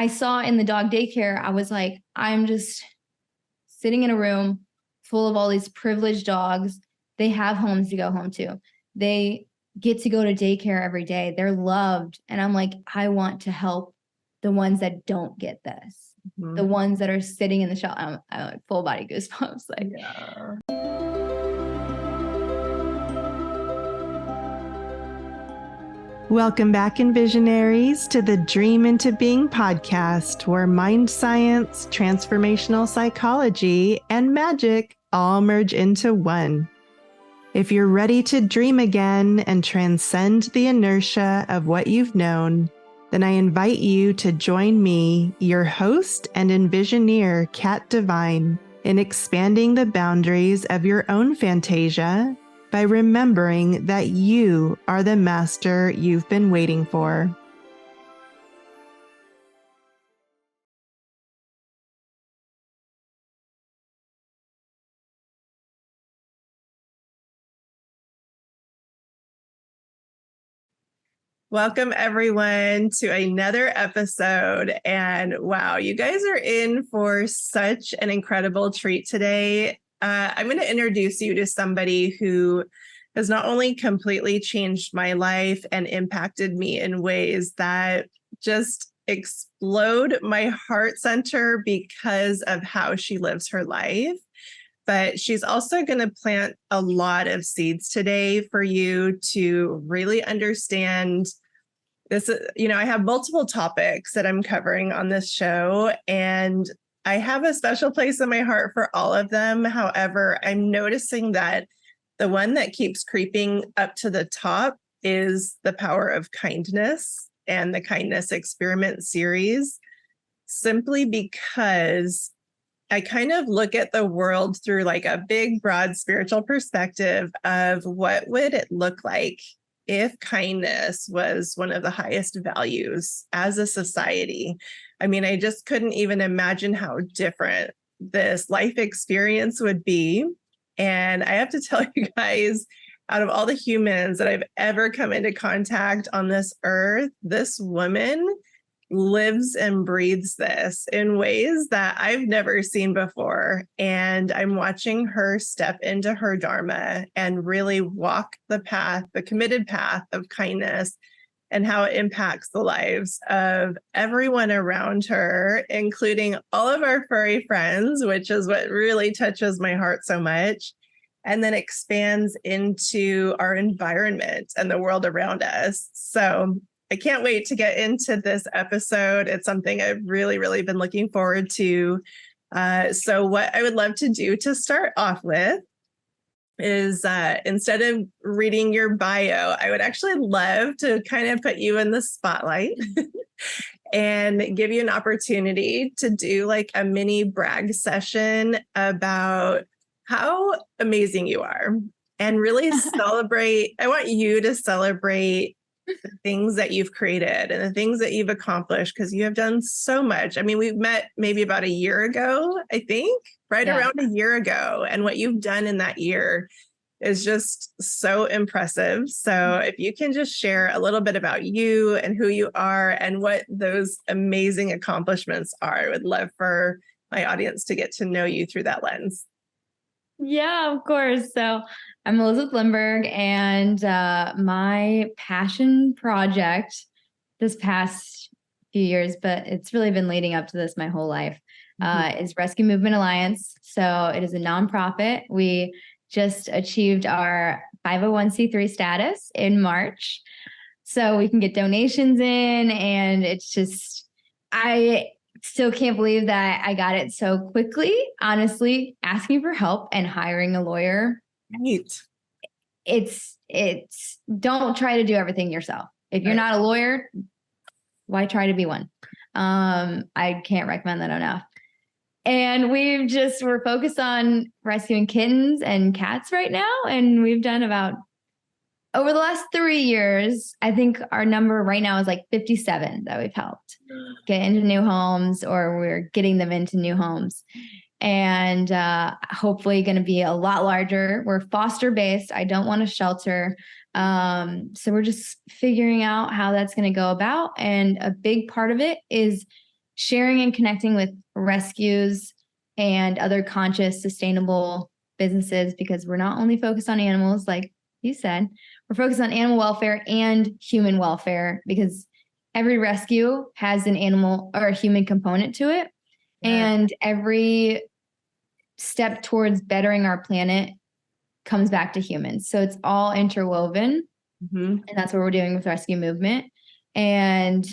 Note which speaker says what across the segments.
Speaker 1: I saw in the dog daycare, I was like, I'm just sitting in a room full of all these privileged dogs. They have homes to go home to. They get to go to daycare every day. They're loved. And I'm like, I want to help the ones that don't get this. Mm-hmm. The ones that are sitting in the shelter. I'm like full body goosebumps. Like, yeah.
Speaker 2: Welcome back, Envisionaries, to the Dream into Being podcast, where mind science, transformational psychology, and magic all merge into one. If you're ready to dream again and transcend the inertia of what you've known, then I invite you to join me, your host and Envisioneer, Kat Divine, in expanding the boundaries of your own Fantasia by remembering that you are the master you've been waiting for. Welcome, everyone, to another episode. And wow, you guys are in for such an incredible treat today. I'm going to introduce you to somebody who has not only completely changed my life and impacted me in ways that just explode my heart center because of how she lives her life, but she's also going to plant a lot of seeds today for you to really understand this. I have multiple topics that I'm covering on this show, and I have a special place in my heart for all of them. However, I'm noticing that the one that keeps creeping up to the top is the power of kindness and the kindness experiment series, simply because I kind of look at the world through like a big, broad spiritual perspective of what would it look like if kindness was one of the highest values as a society. I mean, I just couldn't even imagine how different this life experience would be. And I have to tell you guys, out of all the humans that I've ever come into contact on this earth, this woman lives and breathes this in ways that I've never seen before. And I'm watching her step into her dharma and really walk the path, the committed path of kindness, and how it impacts the lives of everyone around her, including all of our furry friends, which is what really touches my heart so much, and then expands into our environment and the world around us. So I can't wait to get into this episode. It's something I've really, really been looking forward to. So what I would love to do to start off with is instead of reading your bio, I would actually love to kind of put you in the spotlight and give you an opportunity to do like a mini brag session about how amazing you are and really celebrate. I want you to celebrate the things that you've created and the things that you've accomplished, because you have done so much. I mean, we met maybe about a year ago, I think, around a year ago. And what you've done in that year is just so impressive. So if you can just share a little bit about you and who you are and what those amazing accomplishments are, I would love for my audience to get to know you through that lens.
Speaker 1: Yeah, of course. So I'm Elizabeth Lindburg, and my passion project this past few years, but it's really been leading up to this my whole life, is Rescue Movement Alliance. So it is a nonprofit. We just achieved our 501c3 status in March, so we can get donations in, and it's just, I still can't believe that I got it so quickly. Honestly, asking for help and hiring a lawyer.
Speaker 2: Right.
Speaker 1: It's don't try to do everything yourself. If you're not a lawyer, why try to be one? I can't recommend that enough. And we're focused on rescuing kittens and cats right now. And we've done about, over the last 3 years, I think our number right now is like 57 that we've helped get into new homes, or we're getting them into new homes. And hopefully going to be a lot larger. We're foster based. I don't want a shelter. So we're just figuring out how that's going to go about. And a big part of it is sharing and connecting with rescues and other conscious, sustainable businesses, because we're not only focused on animals, like you said, we're focused on animal welfare and human welfare, because every rescue has an animal or a human component to it. Yeah. And every step towards bettering our planet comes back to humans. So it's all interwoven. Mm-hmm. And that's what we're doing with Rescue Movement. And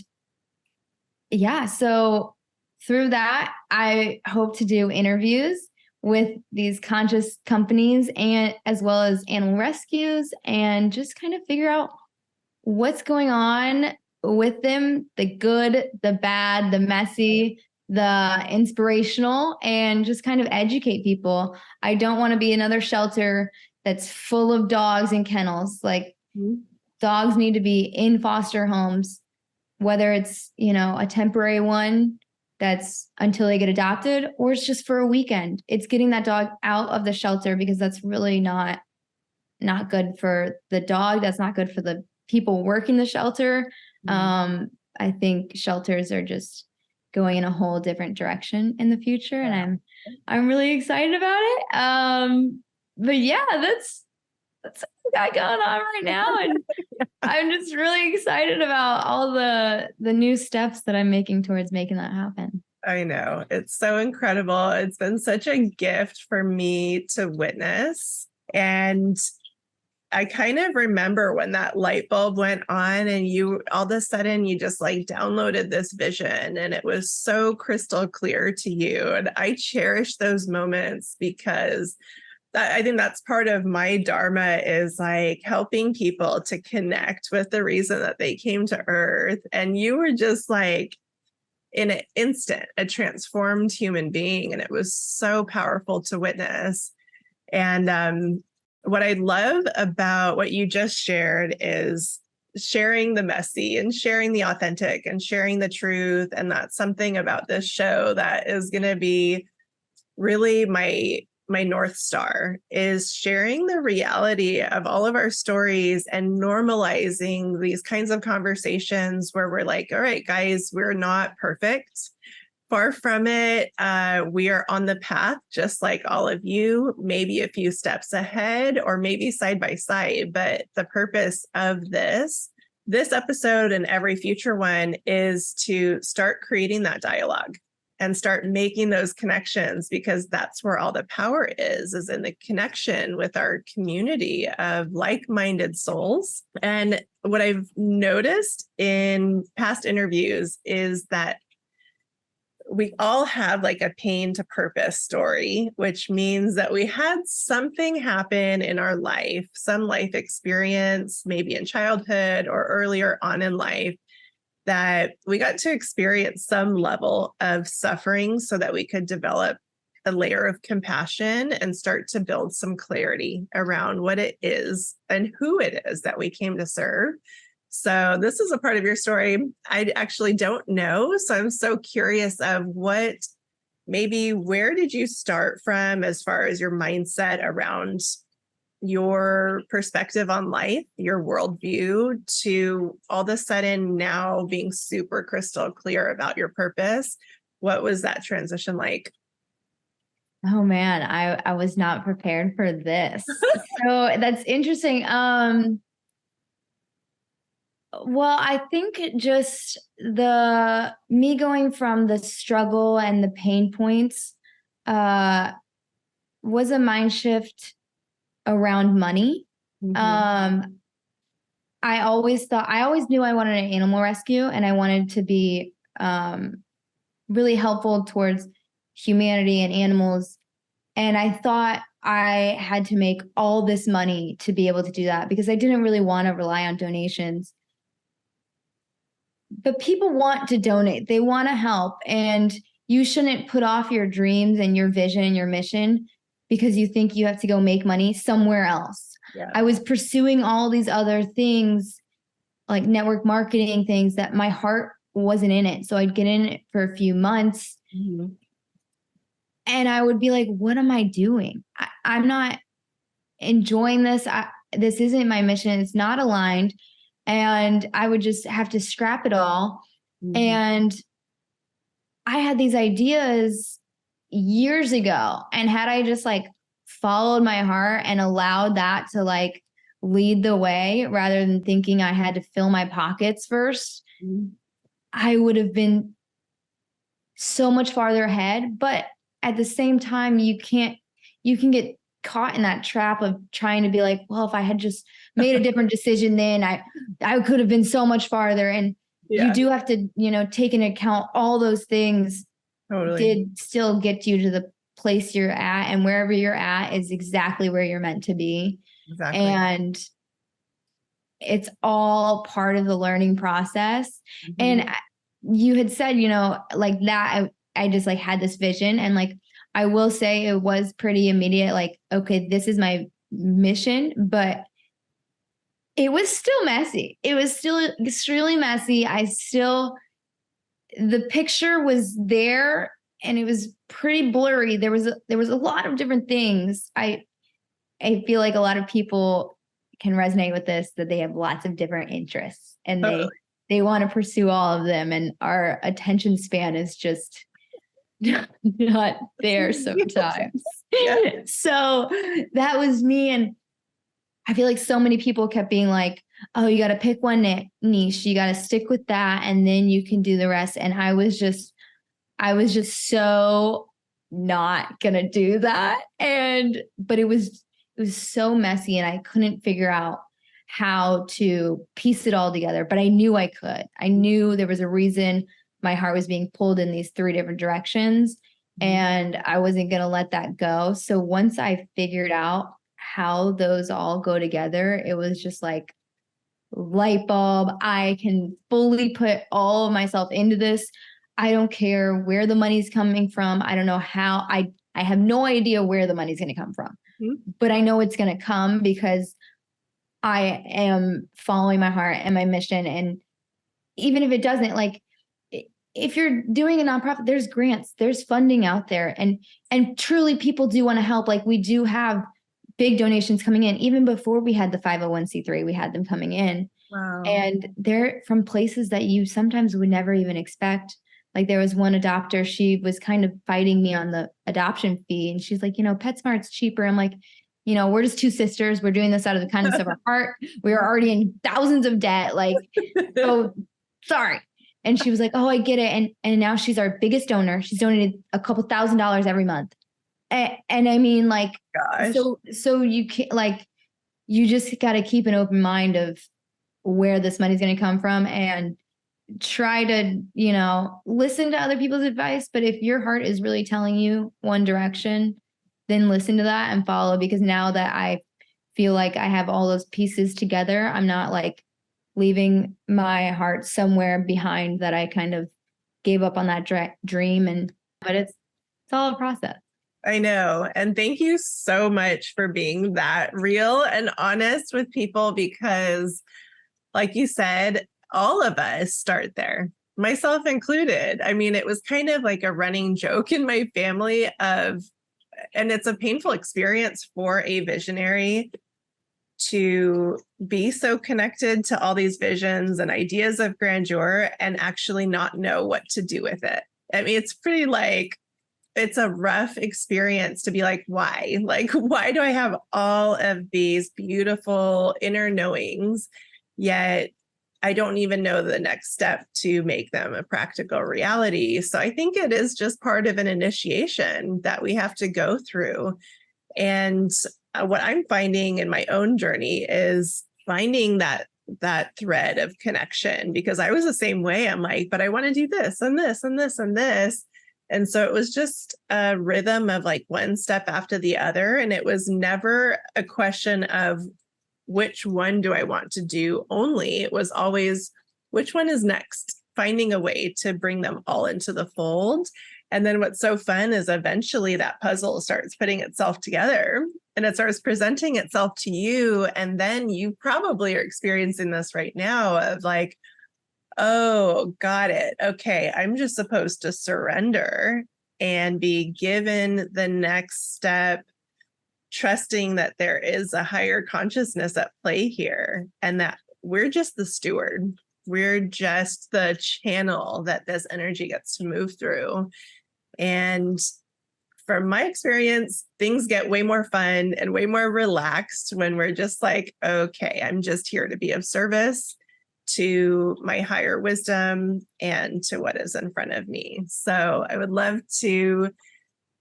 Speaker 1: yeah, so through that, I hope to do interviews with these conscious companies and as well as animal rescues, and just kind of figure out what's going on with them, the good, the bad, the messy, the inspirational, and just kind of educate people. I don't want to be another shelter that's full of dogs and kennels. Like, dogs need to be in foster homes, whether it's, a temporary one that's until they get adopted, or it's just for a weekend. It's getting that dog out of the shelter, because that's really not good for the dog. That's not good for the people working the shelter. I think shelters are just going in a whole different direction in the future, and I'm really excited about it. But yeah, that's what I got going on right now, and I'm just really excited about all the new steps that I'm making towards making that happen.
Speaker 2: I know. It's so incredible. It's been such a gift for me to witness. And I kind of remember when that light bulb went on and you all of a sudden you just like downloaded this vision, and it was so crystal clear to you. And I cherish those moments, because I think that's part of my dharma, is like helping people to connect with the reason that they came to Earth. And you were just like, in an instant, a transformed human being. And it was so powerful to witness. And what I love about what you just shared is sharing the messy and sharing the authentic and sharing the truth. And that's something about this show that is going to be really my North Star, is sharing the reality of all of our stories and normalizing these kinds of conversations where we're like, all right, guys, we're not perfect. Far from it. We are on the path, just like all of you, maybe a few steps ahead or maybe side by side. But the purpose of this episode and every future one is to start creating that dialogue and start making those connections, because that's where all the power is in the connection with our community of like-minded souls. And what I've noticed in past interviews is that we all have like a pain to purpose story, which means that we had something happen in our life, some life experience, maybe in childhood or earlier on in life, that we got to experience some level of suffering so that we could develop a layer of compassion and start to build some clarity around what it is and who it is that we came to serve. So this is a part of your story I actually don't know. So I'm so curious of where did you start from as far as your mindset around your perspective on life, your worldview, to all of a sudden now being super crystal clear about your purpose. What was that transition like?
Speaker 1: Oh man, I was not prepared for this. So that's interesting. Well, I think just me going from the struggle and the pain points was a mind shift around money. Mm-hmm. I always knew I wanted an animal rescue, and I wanted to be really helpful towards humanity and animals. And I thought I had to make all this money to be able to do that, because I didn't really want to rely on donations. But people want to donate. They want to help. And you shouldn't put off your dreams and your vision and your mission because you think you have to go make money somewhere else. Yeah. I was pursuing all these other things, like network marketing things, that my heart wasn't in it. So I'd get in it for a few months. Mm-hmm. And I would be like, what am I doing? I'm not enjoying this. This isn't my mission. It's not aligned. And I would just have to scrap it all. Mm-hmm. And I had these ideas years ago. And had I just like followed my heart and allowed that to like lead the way rather than thinking I had to fill my pockets first, I would have been so much farther ahead. But at the same time, you can get caught in that trap of trying to be like, well, if I had just made a different decision, then I could have been so much farther. And you do have to, take into account all those things did still get you to the place you're at, and wherever you're at is exactly where you're meant to be. Exactly. And it's all part of the learning process. And you had said, like that, I just like had this vision, and like, I will say it was pretty immediate. Like, okay, this is my mission, but it was still messy. It was still extremely messy. The picture was there and it was pretty blurry. There was a lot of different things. I feel like a lot of people can resonate with this, that they have lots of different interests and they want to pursue all of them. And our attention span is just not there sometimes. So that was me. And I feel like so many people kept being like, oh, you got to pick one niche. You got to stick with that. And then you can do the rest. And I was just so not going to do that. But it was so messy and I couldn't figure out how to piece it all together, but I knew I could. I knew there was a reason my heart was being pulled in these 3 different directions and I wasn't going to let that go. So once I figured out how those all go together, it was just like light bulb. I can fully put all of myself into this. I don't care where the money's coming from. I don't know how. I have no idea where the money's going to come from, but I know it's going to come because I am following my heart and my mission. And even if it doesn't, like, if you're doing a nonprofit, there's grants, there's funding out there, and truly people do want to help. Like, we do have big donations coming in. Even before we had the 501c3, we had them coming in. Wow. And they're from places that you sometimes would never even expect. Like, there was one adopter, she was kind of fighting me on the adoption fee. And she's like, PetSmart's cheaper. I'm like, we're just 2 sisters. We're doing this out of the kindness of our heart. We are already in thousands of debt. Like, oh, sorry. And she was like, oh, I get it. And now she's our biggest donor. She's donated a couple $1,000s every month. And I mean, like, gosh. So you can't, like, you just got to keep an open mind of where this money's going to come from and try to, listen to other people's advice. But if your heart is really telling you one direction, then listen to that and follow, because now that I feel like I have all those pieces together, I'm not like leaving my heart somewhere behind that I kind of gave up on that dream. But it's all a process.
Speaker 2: I know. And thank you so much for being that real and honest with people, because like you said, all of us start there, myself included. I mean, it was kind of like a running joke in my family and it's a painful experience for a visionary to be so connected to all these visions and ideas of grandeur and actually not know what to do with it. I mean, it's a rough experience to be like, why? Like, why do I have all of these beautiful inner knowings, yet I don't even know the next step to make them a practical reality? So I think it is just part of an initiation that we have to go through. And what I'm finding in my own journey is finding that thread of connection, because I was the same way. I'm like, but I want to do this and this and this and this. And so it was just a rhythm of like one step after the other. And it was never a question of which one do I want to do only. It was always, which one is next? Finding a way to bring them all into the fold. And then what's so fun is eventually that puzzle starts putting itself together and it starts presenting itself to you. And then you probably are experiencing this right now of like, oh, got it. Okay, I'm just supposed to surrender and be given the next step, trusting that there is a higher consciousness at play here and that we're just the steward. We're just the channel that this energy gets to move through. And from my experience, things get way more fun and way more relaxed when we're just like, okay, I'm just here to be of service to my higher wisdom and to what is in front of me. So I would love to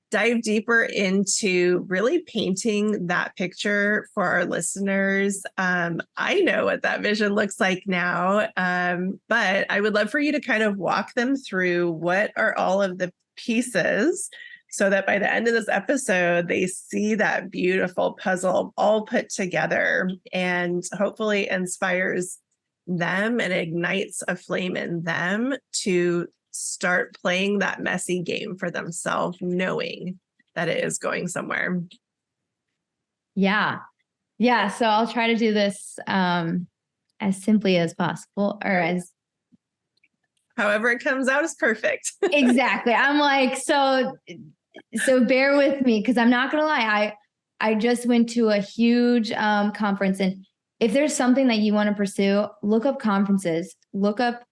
Speaker 2: dive deeper into really painting that picture for our listeners. I know what that vision looks like now, but I would love for you to kind of walk them through what are all of the pieces so that by the end of this episode, they see that beautiful puzzle all put together and hopefully inspires them and ignites a flame in them to start playing that messy game for themselves, knowing that it is going somewhere.
Speaker 1: Yeah. Yeah. So I'll try to do this as simply as possible, or as
Speaker 2: however it comes out is perfect.
Speaker 1: Exactly. I'm like, so bear with me, because I'm not gonna lie. I just went to a huge conference, and if there's something that you want to pursue, look up conferences, look up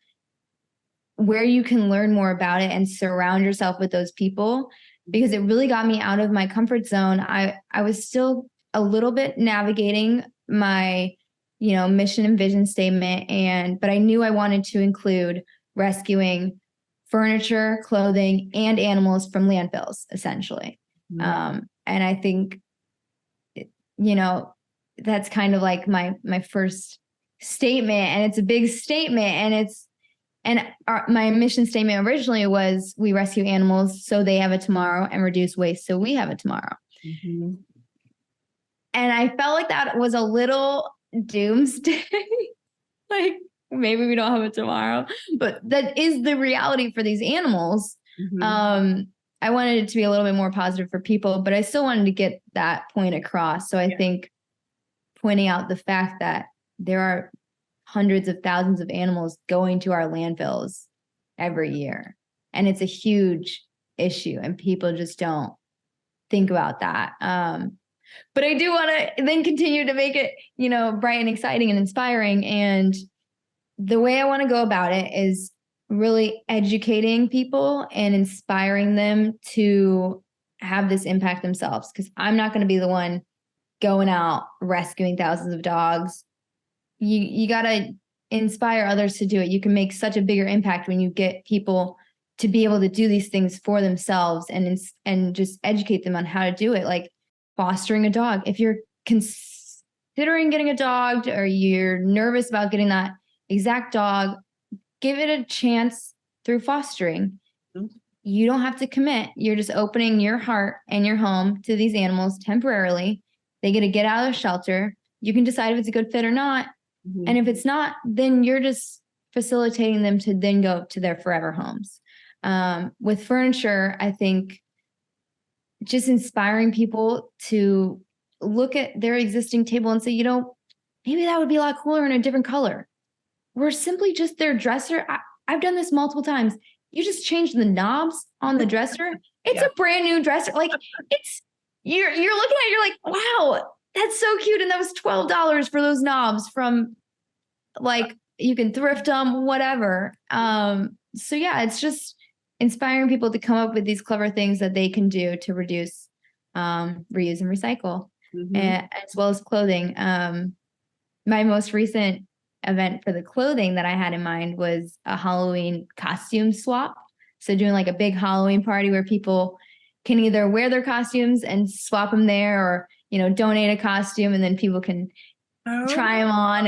Speaker 1: where you can learn more about it and surround yourself with those people, because it really got me out of my comfort zone. I was still a little bit navigating my, mission and vision statement, but I knew I wanted to include rescuing furniture, clothing, and animals from landfills, essentially. Mm-hmm. And I think, that's kind of like my first statement, and it's a big statement, and my mission statement originally was, we rescue animals so they have a tomorrow and reduce waste so we have a tomorrow. Mm-hmm. And I felt like that was a little doomsday. Like, maybe we don't have a tomorrow, but that is the reality for these animals. Mm-hmm. I wanted it to be a little bit more positive for people, but I still wanted to get that point across. So I think pointing out the fact that there are hundreds of thousands of animals going to our landfills every year, and it's a huge issue, and people just don't think about that. But I do want to then continue to make it, bright and exciting and inspiring. And the way I want to go about it is really educating people and inspiring them to have this impact themselves, because I'm not going to be the one going out rescuing thousands of dogs. You got to inspire others to do it. You can make such a bigger impact when you get people to be able to do these things for themselves, and just educate them on how to do it. Like fostering a dog. If you're considering getting a dog, or you're nervous about getting that exact dog, give it a chance through fostering. Mm-hmm. You don't have to commit. You're just opening your heart and your home to these animals temporarily. They get to get out of the shelter. You can decide if it's a good fit or not. Mm-hmm. And if it's not, then you're just facilitating them to then go to their forever homes. With furniture, I think just inspiring people to look at their existing table and say, maybe that would be a lot cooler in a different color. We're simply just their dresser. I've done this multiple times. You just change the knobs on the dresser. It's a brand new dresser. Like you're looking at it, you're like, wow, that's so cute. And that was $12 for those knobs from, like, you can thrift them, whatever. So yeah, it's just inspiring people to come up with these clever things that they can do to reduce, reuse and recycle, mm-hmm. As well as clothing. My most recent event for the clothing that I had in mind was a Halloween costume swap. So doing like a big Halloween party where people can either wear their costumes and swap them there, or, donate a costume and then people can try them on.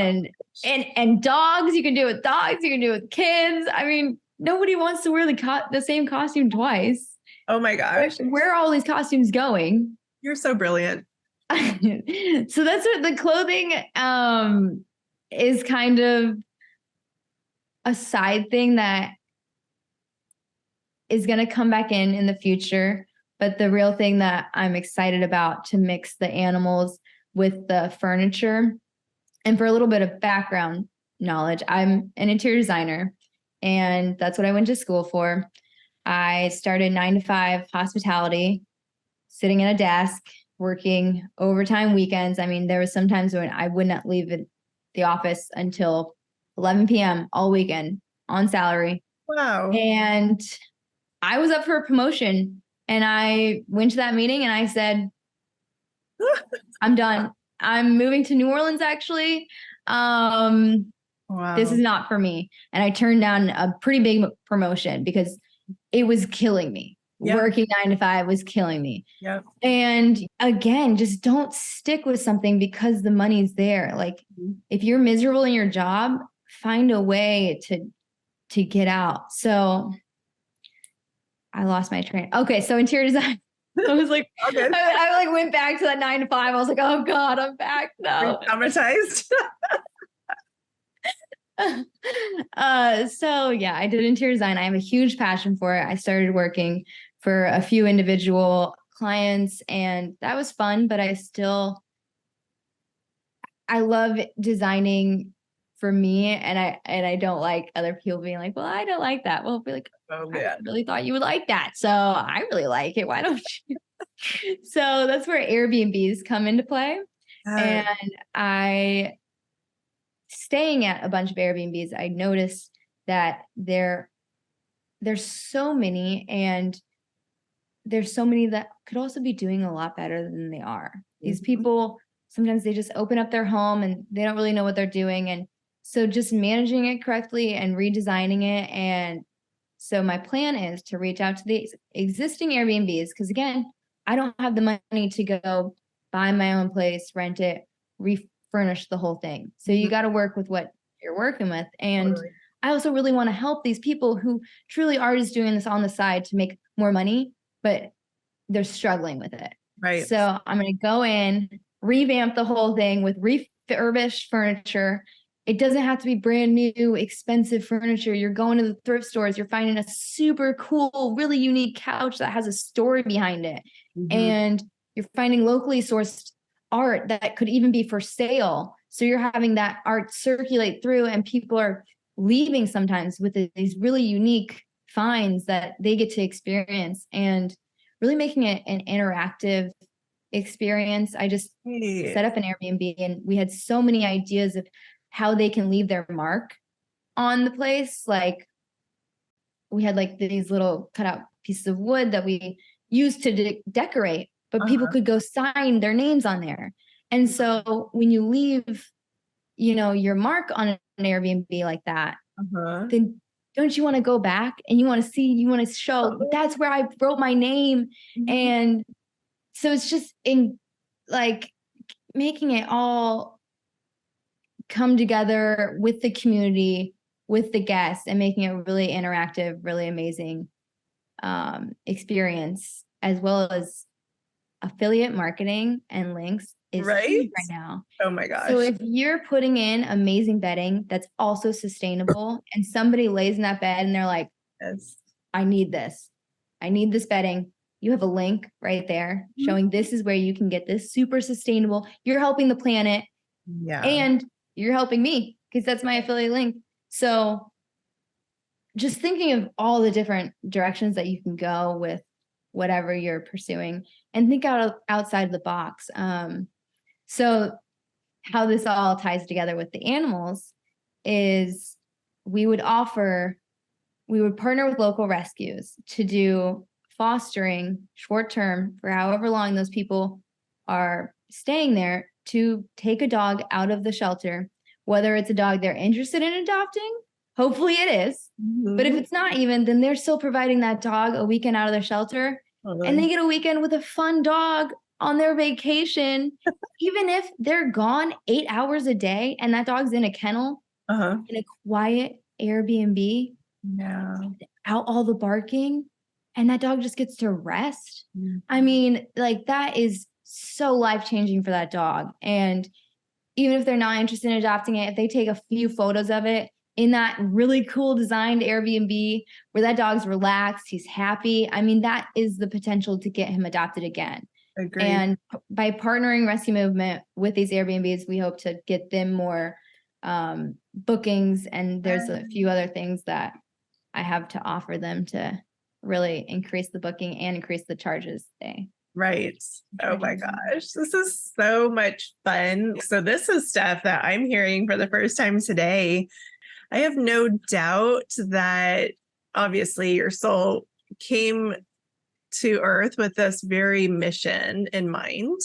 Speaker 1: And dogs, you can do it with dogs, you can do it with kids. I mean, nobody wants to wear the same costume twice.
Speaker 2: Oh my gosh.
Speaker 1: Where are all these costumes going?
Speaker 2: You're so brilliant.
Speaker 1: So that's what the clothing is kind of a side thing that is going to come back in the future. But the real thing that I'm excited about, to mix the animals with the furniture. And for a little bit of background knowledge, I'm an interior designer, and that's what I went to school for. I started 9 to 5 hospitality, sitting at a desk, working overtime weekends. I mean, there was some times when I would not leave the office until 11 p.m. all weekend on salary.
Speaker 2: Wow.
Speaker 1: And I was up for a promotion, and I went to that meeting and I said, I'm done. I'm moving to New Orleans, actually. This is not for me. And I turned down a pretty big promotion because it was killing me. Yep. Working 9 to 5 was killing me.
Speaker 2: Yep.
Speaker 1: And again, just don't stick with something because the money's there. Like if you're miserable in your job, find a way to get out. So I lost my train. Okay. So interior design. I was like, okay. I like went back to that 9 to 5. I was like, oh God, I'm back now.
Speaker 2: Traumatized.
Speaker 1: So yeah, I did interior design. I have a huge passion for it. I started working for a few individual clients, and that was fun, but I love designing for me, and I don't like other people being like, well, I don't like that. Well, be like, oh, I really thought you would like that. So I really like it. Why don't you? So that's where Airbnbs come into play. And staying at a bunch of Airbnbs, I noticed that there's so many, and there's so many that could also be doing a lot better than they are. These people, sometimes they just open up their home and they don't really know what they're doing. And so just managing it correctly and redesigning it. And so my plan is to reach out to the existing Airbnbs, because again, I don't have the money to go buy my own place, rent it, refurnish the whole thing. So you got to work with what you're working with. And I also really want to help these people who truly are just doing this on the side to make more money, but they're struggling with it.
Speaker 2: Right.
Speaker 1: So I'm going to go in, revamp the whole thing with refurbished furniture. It doesn't have to be brand new, expensive furniture. You're going to the thrift stores. You're finding a super cool, really unique couch that has a story behind it. And you're finding locally sourced art that could even be for sale. So you're having that art circulate through, and people are leaving sometimes with these really unique finds that they get to experience, and really making it an interactive experience. I just set up an Airbnb, and we had so many ideas of how they can leave their mark on the place. Like we had like these little cutout pieces of wood that we used to decorate, but people could go sign their names on there. And so when you leave, your mark on an Airbnb like that, then don't you want to go back and you want to show that's where I wrote my name. And so it's just in like making it all come together with the community, with the guests, and making it a really interactive, really amazing experience, as well as affiliate marketing and links is huge right now.
Speaker 2: Oh my gosh.
Speaker 1: So if you're putting in amazing bedding that's also sustainable, and somebody lays in that bed and they're like, I need this bedding, you have a link right there showing this is where you can get this super sustainable. You're helping the planet, and you're helping me because that's my affiliate link. So just thinking of all the different directions that you can go with whatever you're pursuing, and think outside the box. So how this all ties together with the animals is we would partner with local rescues to do fostering short-term for however long those people are staying there, to take a dog out of the shelter, whether it's a dog they're interested in adopting, hopefully it is. But if it's not even, then they're still providing that dog a weekend out of their shelter, and they get a weekend with a fun dog on their vacation, even if they're gone 8 hours a day and that dog's in a kennel in a quiet Airbnb, out all the barking, and that dog just gets to rest. I mean, like, that is so life-changing for that dog. And even if they're not interested in adopting it, if they take a few photos of it in that really cool designed Airbnb where that dog's relaxed, he's happy, I mean, that is the potential to get him adopted again.
Speaker 2: Agreed.
Speaker 1: And by partnering Rescue Movement with these Airbnbs, we hope to get them more bookings. And there's a few other things that I have to offer them to really increase the booking and increase the charges they.
Speaker 2: Right. Oh my gosh. This is so much fun. So this is stuff that I'm hearing for the first time today. I have no doubt that obviously your soul came to earth with this very mission in mind.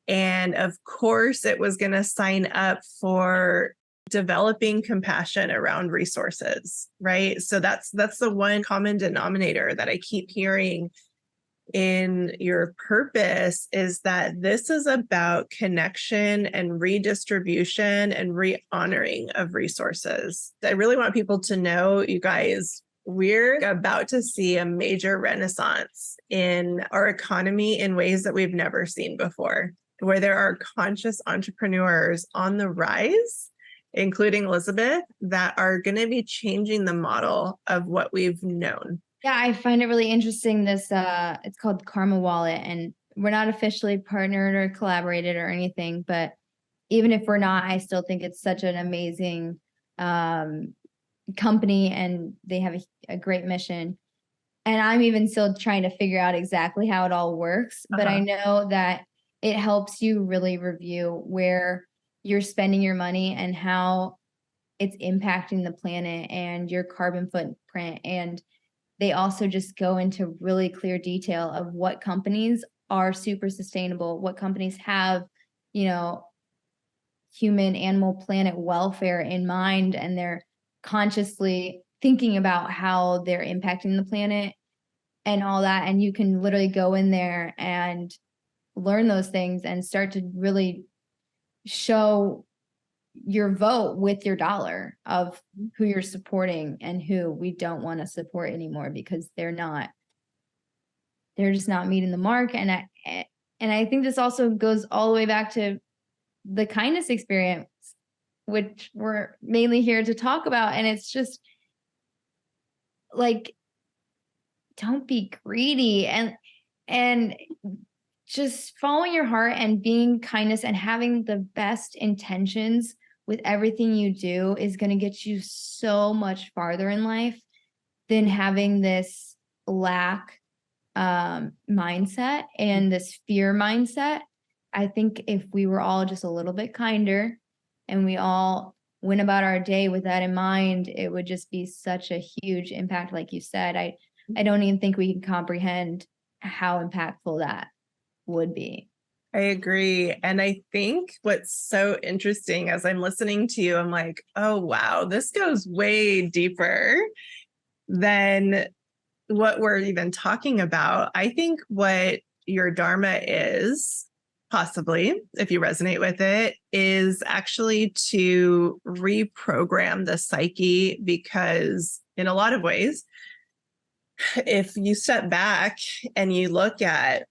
Speaker 2: And of course, it was going to sign up for developing compassion around resources, right? So that's the one common denominator that I keep hearing in your purpose, is that this is about connection and redistribution and re-honoring of resources. I really want people to know, you guys, we're about to see a major renaissance in our economy in ways that we've never seen before, where there are conscious entrepreneurs on the rise, including Elizabeth, that are going to be changing the model of what we've known.
Speaker 1: Yeah, I find it really interesting. This it's called Karma Wallet, and we're not officially partnered or collaborated or anything, but even if we're not, I still think it's such an amazing company, and they have a great mission. And I'm even still trying to figure out exactly how it all works, but I know that it helps you really review where you're spending your money and how it's impacting the planet and your carbon footprint. And they also just go into really clear detail of what companies are super sustainable, what companies have, human, animal, planet welfare in mind, and they're consciously thinking about how they're impacting the planet and all that. And you can literally go in there and learn those things and start to really show your vote with your dollar of who you're supporting and who we don't want to support anymore, because they're just not meeting the mark. And I think this also goes all the way back to the kindness experience, which we're mainly here to talk about. And it's just like, don't be greedy, and just following your heart and being kindness and having the best intentions with everything you do is going to get you so much farther in life than having this lack mindset and this fear mindset. I think if we were all just a little bit kinder and we all went about our day with that in mind, it would just be such a huge impact. Like you said, I don't even think we can comprehend how impactful that would be.
Speaker 2: I agree. And I think what's so interesting as I'm listening to you, I'm like, oh, wow, this goes way deeper than what we're even talking about. I think what your Dharma is, possibly, if you resonate with it, is actually to reprogram the psyche, because in a lot of ways, if you step back and you look at,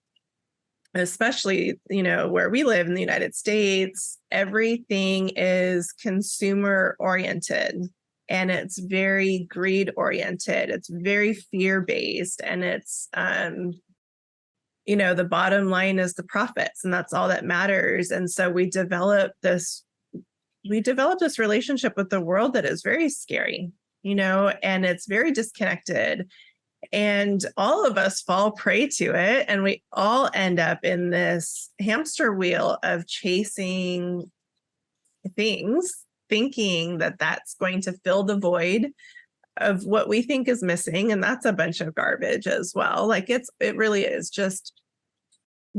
Speaker 2: especially, where we live in the United States, everything is consumer oriented and it's very greed oriented. It's very fear based, and it's, the bottom line is the profits, and that's all that matters. And so we develop this relationship with the world that is very scary, and it's very disconnected. And all of us fall prey to it. And we all end up in this hamster wheel of chasing things, thinking that that's going to fill the void of what we think is missing. And that's a bunch of garbage as well. Like it really is just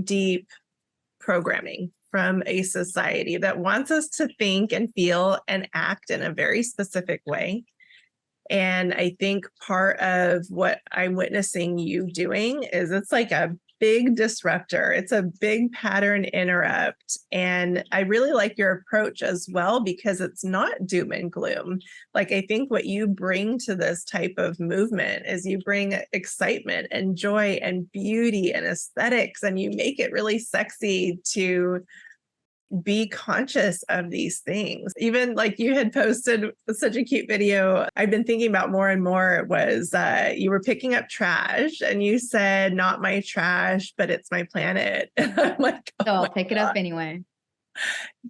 Speaker 2: deep programming from a society that wants us to think and feel and act in a very specific way. And I think part of what I'm witnessing you doing is it's like a big disruptor. It's a big pattern interrupt. And I really like your approach as well, because it's not doom and gloom. Like, I think what you bring to this type of movement is you bring excitement and joy and beauty and aesthetics, and you make it really sexy to be conscious of these things. Even like you had posted such a cute video I've been thinking about more and more, was you were picking up trash and you said, not my trash, but it's my planet. And I'm like,
Speaker 1: so I'll pick it up anyway.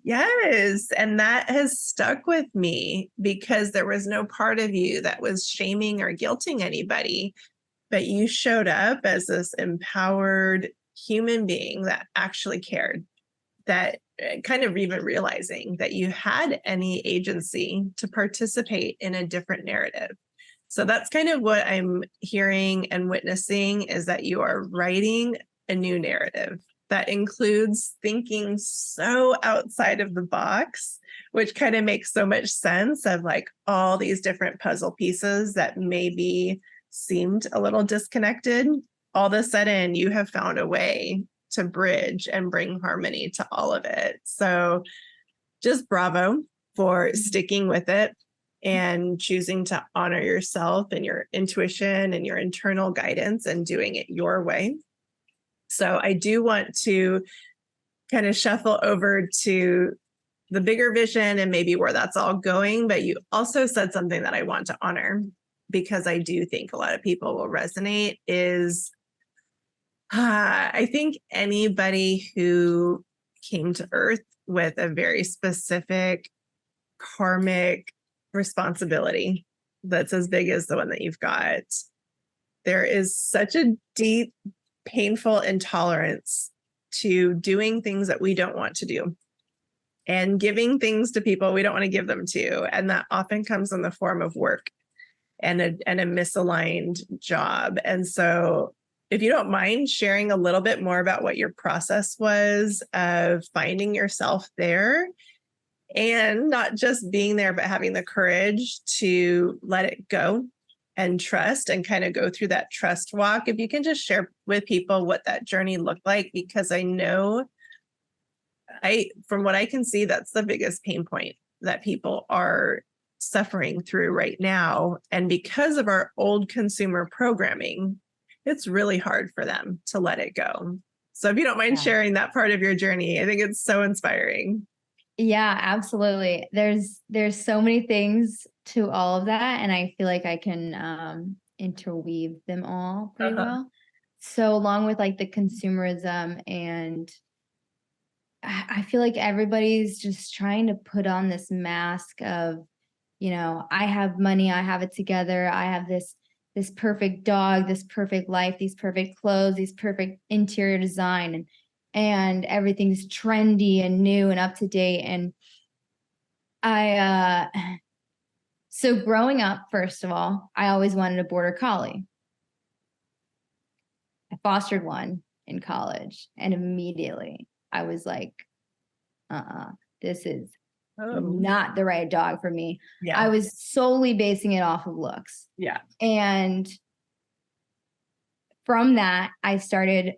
Speaker 2: Yes. And that has stuck with me, because there was no part of you that was shaming or guilting anybody, but you showed up as this empowered human being that actually cared. that kind of even realizing that you had any agency to participate in a different narrative. So that's kind of what I'm hearing and witnessing, is that you are writing a new narrative that includes thinking so outside of the box, which kind of makes so much sense, of like all these different puzzle pieces that maybe seemed a little disconnected. All of a sudden, you have found a way to bridge and bring harmony to all of it. So just bravo for sticking with it and choosing to honor yourself and your intuition and your internal guidance and doing it your way. So I do want to kind of shuffle over to the bigger vision and maybe where that's all going. But you also said something that I want to honor, because I do think a lot of people will resonate, is I think anybody who came to Earth with a very specific karmic responsibility that's as big as the one that you've got, there is such a deep, painful intolerance to doing things that we don't want to do and giving things to people we don't want to give them to. And that often comes in the form of work and a misaligned job. And so if you don't mind sharing a little bit more about what your process was of finding yourself there, and not just being there, but having the courage to let it go and trust and kind of go through that trust walk. If you can just share with people what that journey looked like, because I know from what I can see, that's the biggest pain point that people are suffering through right now. And because of our old consumer programming, it's really hard for them to let it go. So if you don't mind sharing that part of your journey, I think it's so inspiring.
Speaker 1: Yeah, absolutely. There's so many things to all of that, and I feel like I can interweave them all pretty well. So along with like the consumerism, and I feel like everybody's just trying to put on this mask of, I have money, I have it together, I have this perfect dog, this perfect life, these perfect clothes, these perfect interior design, and everything's trendy and new and up to date. And so growing up, first of all, I always wanted a border collie. I fostered one in college, and immediately I was like, this is not the right dog for me. Yeah. I was solely basing it off of looks.
Speaker 2: Yeah.
Speaker 1: And from that, I started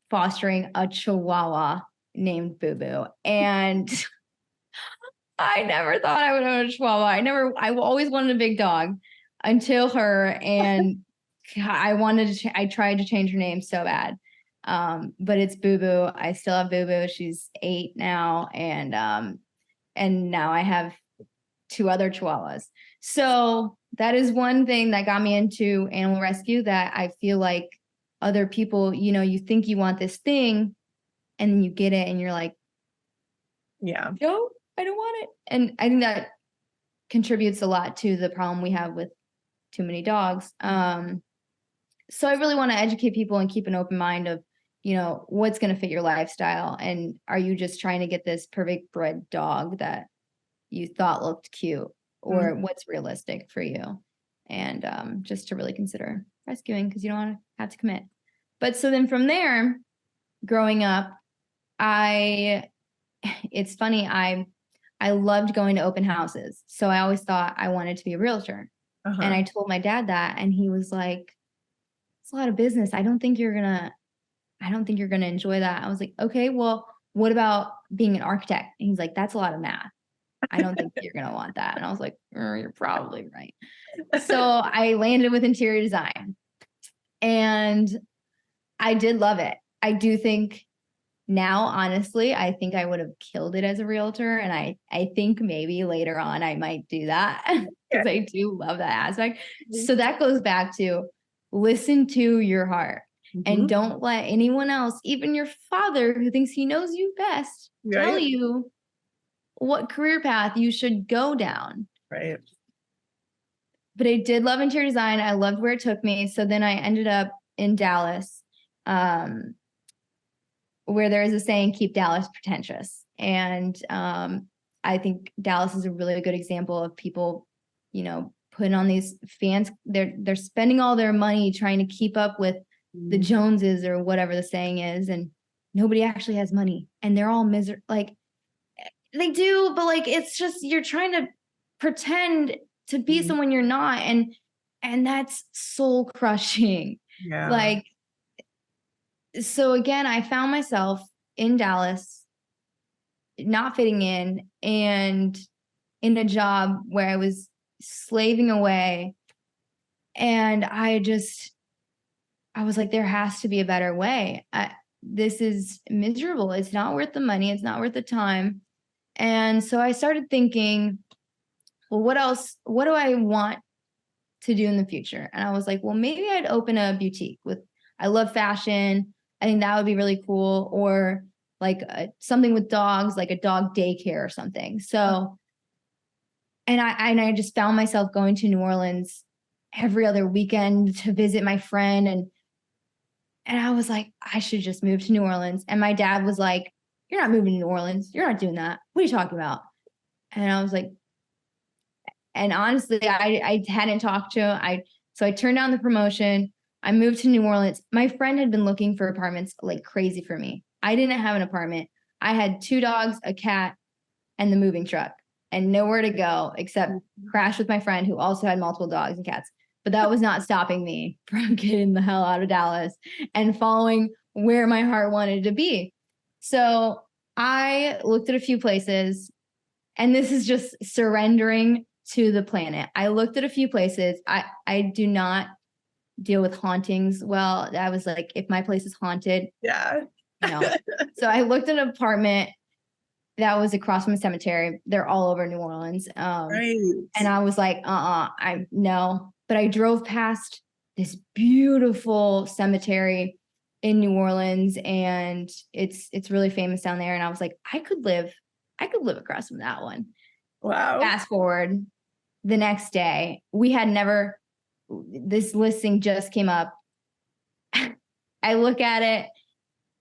Speaker 1: fostering a Chihuahua named Boo Boo. And I never thought I would own a Chihuahua. I always wanted a big dog until her. And I tried to change her name so bad. But it's Boo Boo. I still have Boo Boo. She's 8 now. And now I have 2 other Chihuahuas. So that is one thing that got me into animal rescue, that I feel like other people, you think you want this thing and then you get it and you're like,
Speaker 2: yeah,
Speaker 1: no, I don't want it. And I think that contributes a lot to the problem we have with too many dogs. So I really want to educate people and keep an open mind of, what's going to fit your lifestyle. And are you just trying to get this perfect bred dog that you thought looked cute, or what's realistic for you? And just to really consider rescuing, because you don't want to have to commit. But so then from there, growing up, it's funny, I loved going to open houses. So I always thought I wanted to be a realtor. And I told my dad that, and he was like, it's a lot of business. I don't think you're gonna enjoy that. I was like, okay, well, what about being an architect? And he's like, that's a lot of math. I don't think you're going to want that. And I was like, you're probably right. So I landed with interior design, and I did love it. I do think now, honestly, I think I would have killed it as a realtor. And I think maybe later on I might do that, because I do love that aspect. So that goes back to listen to your heart. And don't let anyone else, even your father who thinks he knows you best, tell you what career path you should go down.
Speaker 2: Right.
Speaker 1: But I did love interior design. I loved where it took me. So then I ended up in Dallas. where there is a saying, keep Dallas pretentious. And I think Dallas is a really good example of people, you know, putting on these fans. They're spending all their money trying to keep up with the Joneses or whatever the saying is. And nobody actually has money. And they're all miserable. Like, they do, but like, it's just, you're trying to pretend to be someone you're not. And that's soul crushing.
Speaker 2: Yeah.
Speaker 1: Like, so again, I found myself in Dallas, not fitting in, and in a job where I was slaving away. And I was like, there has to be a better way. This is miserable. It's not worth the money. It's not worth the time. And so I started thinking, well, what else? What do I want to do in the future? And I was like, well, maybe I'd open a boutique I love fashion. I think that would be really cool. Or like something with dogs, like a dog daycare or something. So, and I just found myself going to New Orleans every other weekend to visit my friend. And I was like, I should just move to New Orleans. And my dad was like, you're not moving to New Orleans. You're not doing that. What are you talking about? And I was like, and honestly, I hadn't talked to him. So I turned down the promotion. I moved to New Orleans. My friend had been looking for apartments like crazy for me. I didn't have an apartment. I had 2 dogs, a cat, and the moving truck, and nowhere to go except crash with my friend who also had multiple dogs and cats. But that was not stopping me from getting the hell out of Dallas and following where my heart wanted to be. So I looked at a few places, and this is just surrendering to the planet. I looked at a few places. I do not deal with hauntings well. I was like, if my place is haunted, no. So I looked at an apartment that was across from a cemetery. They're all over New Orleans.
Speaker 2: Right.
Speaker 1: And I was like, I no. But I drove past this beautiful cemetery in New Orleans, and it's really famous down there. And I was like, I could live across from that one.
Speaker 2: Wow.
Speaker 1: Fast forward, the next day, this listing just came up. I look at it.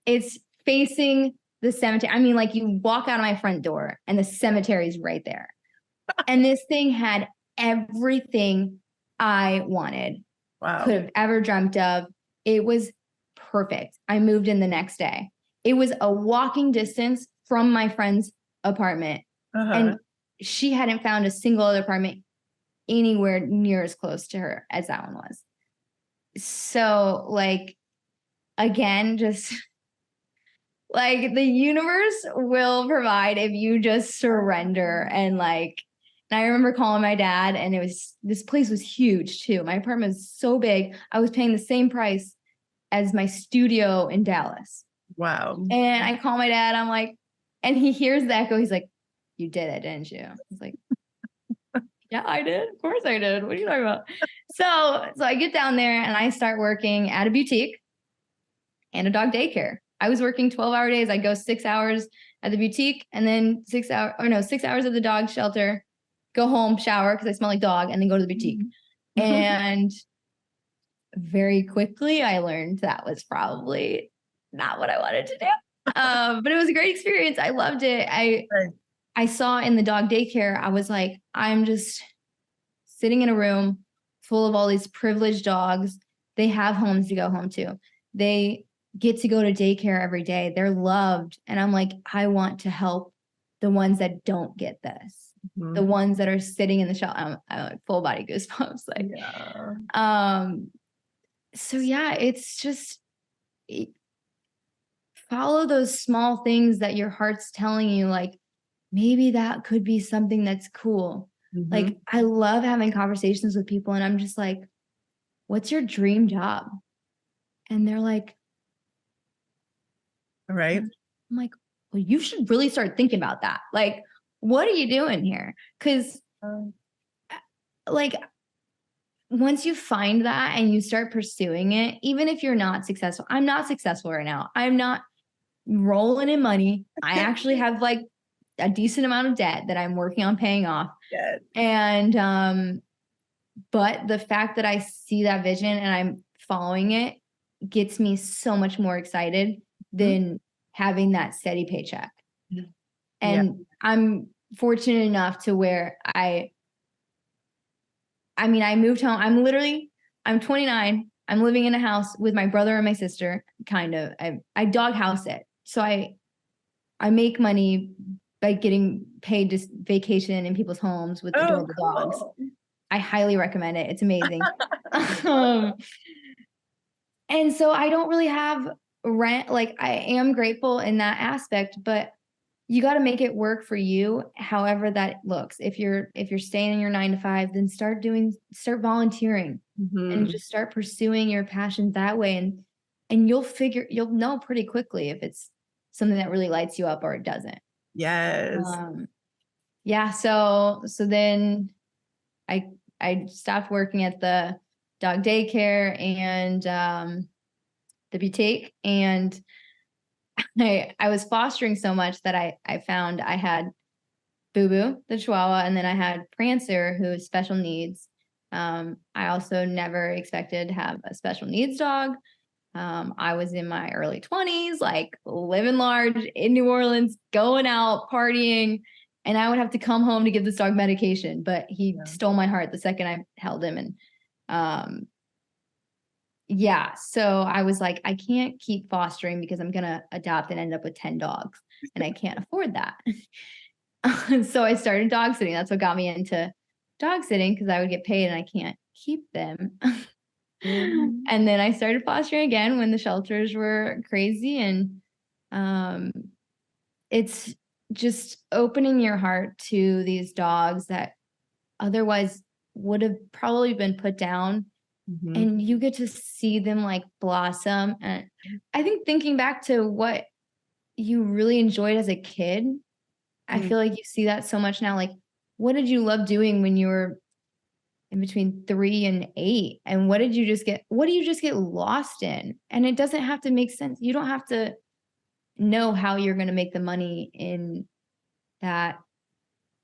Speaker 1: It's facing the cemetery. I mean, like, you walk out of my front door and the cemetery is right there. And this thing had everything I wanted.
Speaker 2: Wow.
Speaker 1: Could have ever dreamt of. It was perfect. I moved in the next day. It was a walking distance from my friend's apartment. And she hadn't found a single other apartment anywhere near as close to her as that one was. So, like, again, just like, the universe will provide if you just surrender. And I remember calling my dad, and this place was huge too. My apartment was so big. I was paying the same price as my studio in Dallas.
Speaker 2: Wow.
Speaker 1: And I call my dad. I'm like, and he hears the echo. He's like, you did it, didn't you? I was like, yeah, I did. Of course I did. What are you talking about? So I get down there and I start working at a boutique and a dog daycare. I was working 12-hour days. I'd go 6 hours at the boutique, and then 6 hours at the dog shelter, go home, shower because I smell like dog, and then go to the boutique. And very quickly I learned that was probably not what I wanted to do. But it was a great experience. I loved it. I saw in the dog daycare, I was like, I'm just sitting in a room full of all these privileged dogs. They have homes to go home to. They get to go to daycare every day. They're loved. And I'm like, I want to help the ones that don't get this. The ones that are sitting in the shelter. I'm like full body goosebumps. Like, so yeah, it's just follow those small things that your heart's telling you, like, maybe that could be something that's cool. Like, I love having conversations with people, and I'm just like, what's your dream job? And they're like,
Speaker 2: right.
Speaker 1: I'm like, well, you should really start thinking about that. Like, what are you doing here? Because like, once you find that and you start pursuing it, even if you're not successful, I'm not successful right now. I'm not rolling in money. I actually have like a decent amount of debt that I'm working on paying off.
Speaker 2: Good.
Speaker 1: And, but the fact that I see that vision and I'm following it gets me so much more excited than having that steady paycheck.
Speaker 2: Yeah.
Speaker 1: And I'm fortunate enough to where I moved home. I'm 29. I'm living in a house with my brother and my sister, kind of. I dog house it. So I make money by getting paid to vacation in people's homes with adorable dogs. I highly recommend it. It's amazing. And so I don't really have rent. Like, I am grateful in that aspect, but you got to make it work for you, however that looks. If you're staying in your 9 to 5, then start volunteering and just start pursuing your passions that way. And you'll know pretty quickly if it's something that really lights you up or it doesn't.
Speaker 2: Yes.
Speaker 1: Yeah. So then I stopped working at the dog daycare and the boutique, and I was fostering so much that I found I had Boo Boo, the Chihuahua, and then I had Prancer, who is special needs. I also never expected to have a special needs dog. I was in my early 20s, like living large in New Orleans, going out, partying, and I would have to come home to give this dog medication, but he stole my heart the second I held him. And yeah, so I was like, I can't keep fostering because I'm going to adopt and end up with 10 dogs, and I can't afford that. So I started dog sitting. That's what got me into dog sitting, because I would get paid and I can't keep them. And then I started fostering again when the shelters were crazy. And it's just opening your heart to these dogs that otherwise would have probably been put down. And you get to see them like blossom. And I think thinking back to what you really enjoyed as a kid, I feel like you see that so much now. Like, what did you love doing when you were in between 3 and 8? And what do you just get lost in? And it doesn't have to make sense. You don't have to know how you're going to make the money in that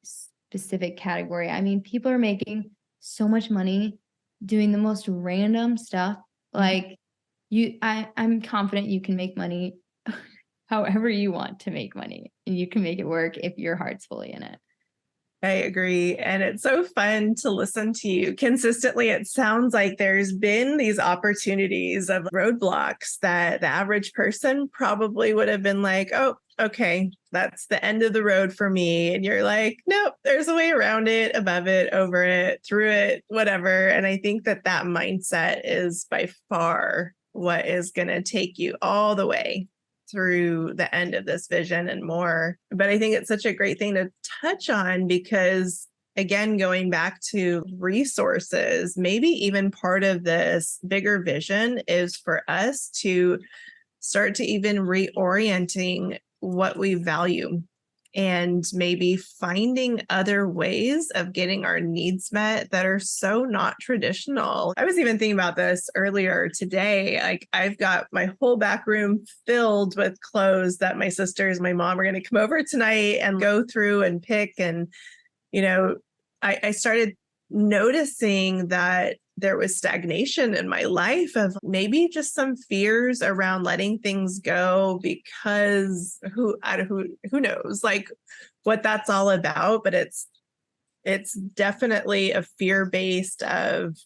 Speaker 1: specific category. I mean, people are making so much money doing the most random stuff. Like, I'm confident you can make money however you want to make money, and you can make it work if your heart's fully in it.
Speaker 2: I agree. And it's so fun to listen to you consistently. It sounds like there's been these opportunities of roadblocks that the average person probably would have been like, oh, okay, that's the end of the road for me. And you're like, nope, there's a way around it, above it, over it, through it, whatever. And I think that mindset is by far what is going to take you all the way through the end of this vision and more. But I think it's such a great thing to touch on because, again, going back to resources, maybe even part of this bigger vision is for us to start to even reorienting what we value and maybe finding other ways of getting our needs met that are so not traditional. I was even thinking about this earlier today. Like, I've got my whole back room filled with clothes that my sisters, my mom are going to come over tonight and go through and pick. And, I started noticing that there was stagnation in my life of maybe just some fears around letting things go because who knows like what that's all about. But it's definitely a fear-based of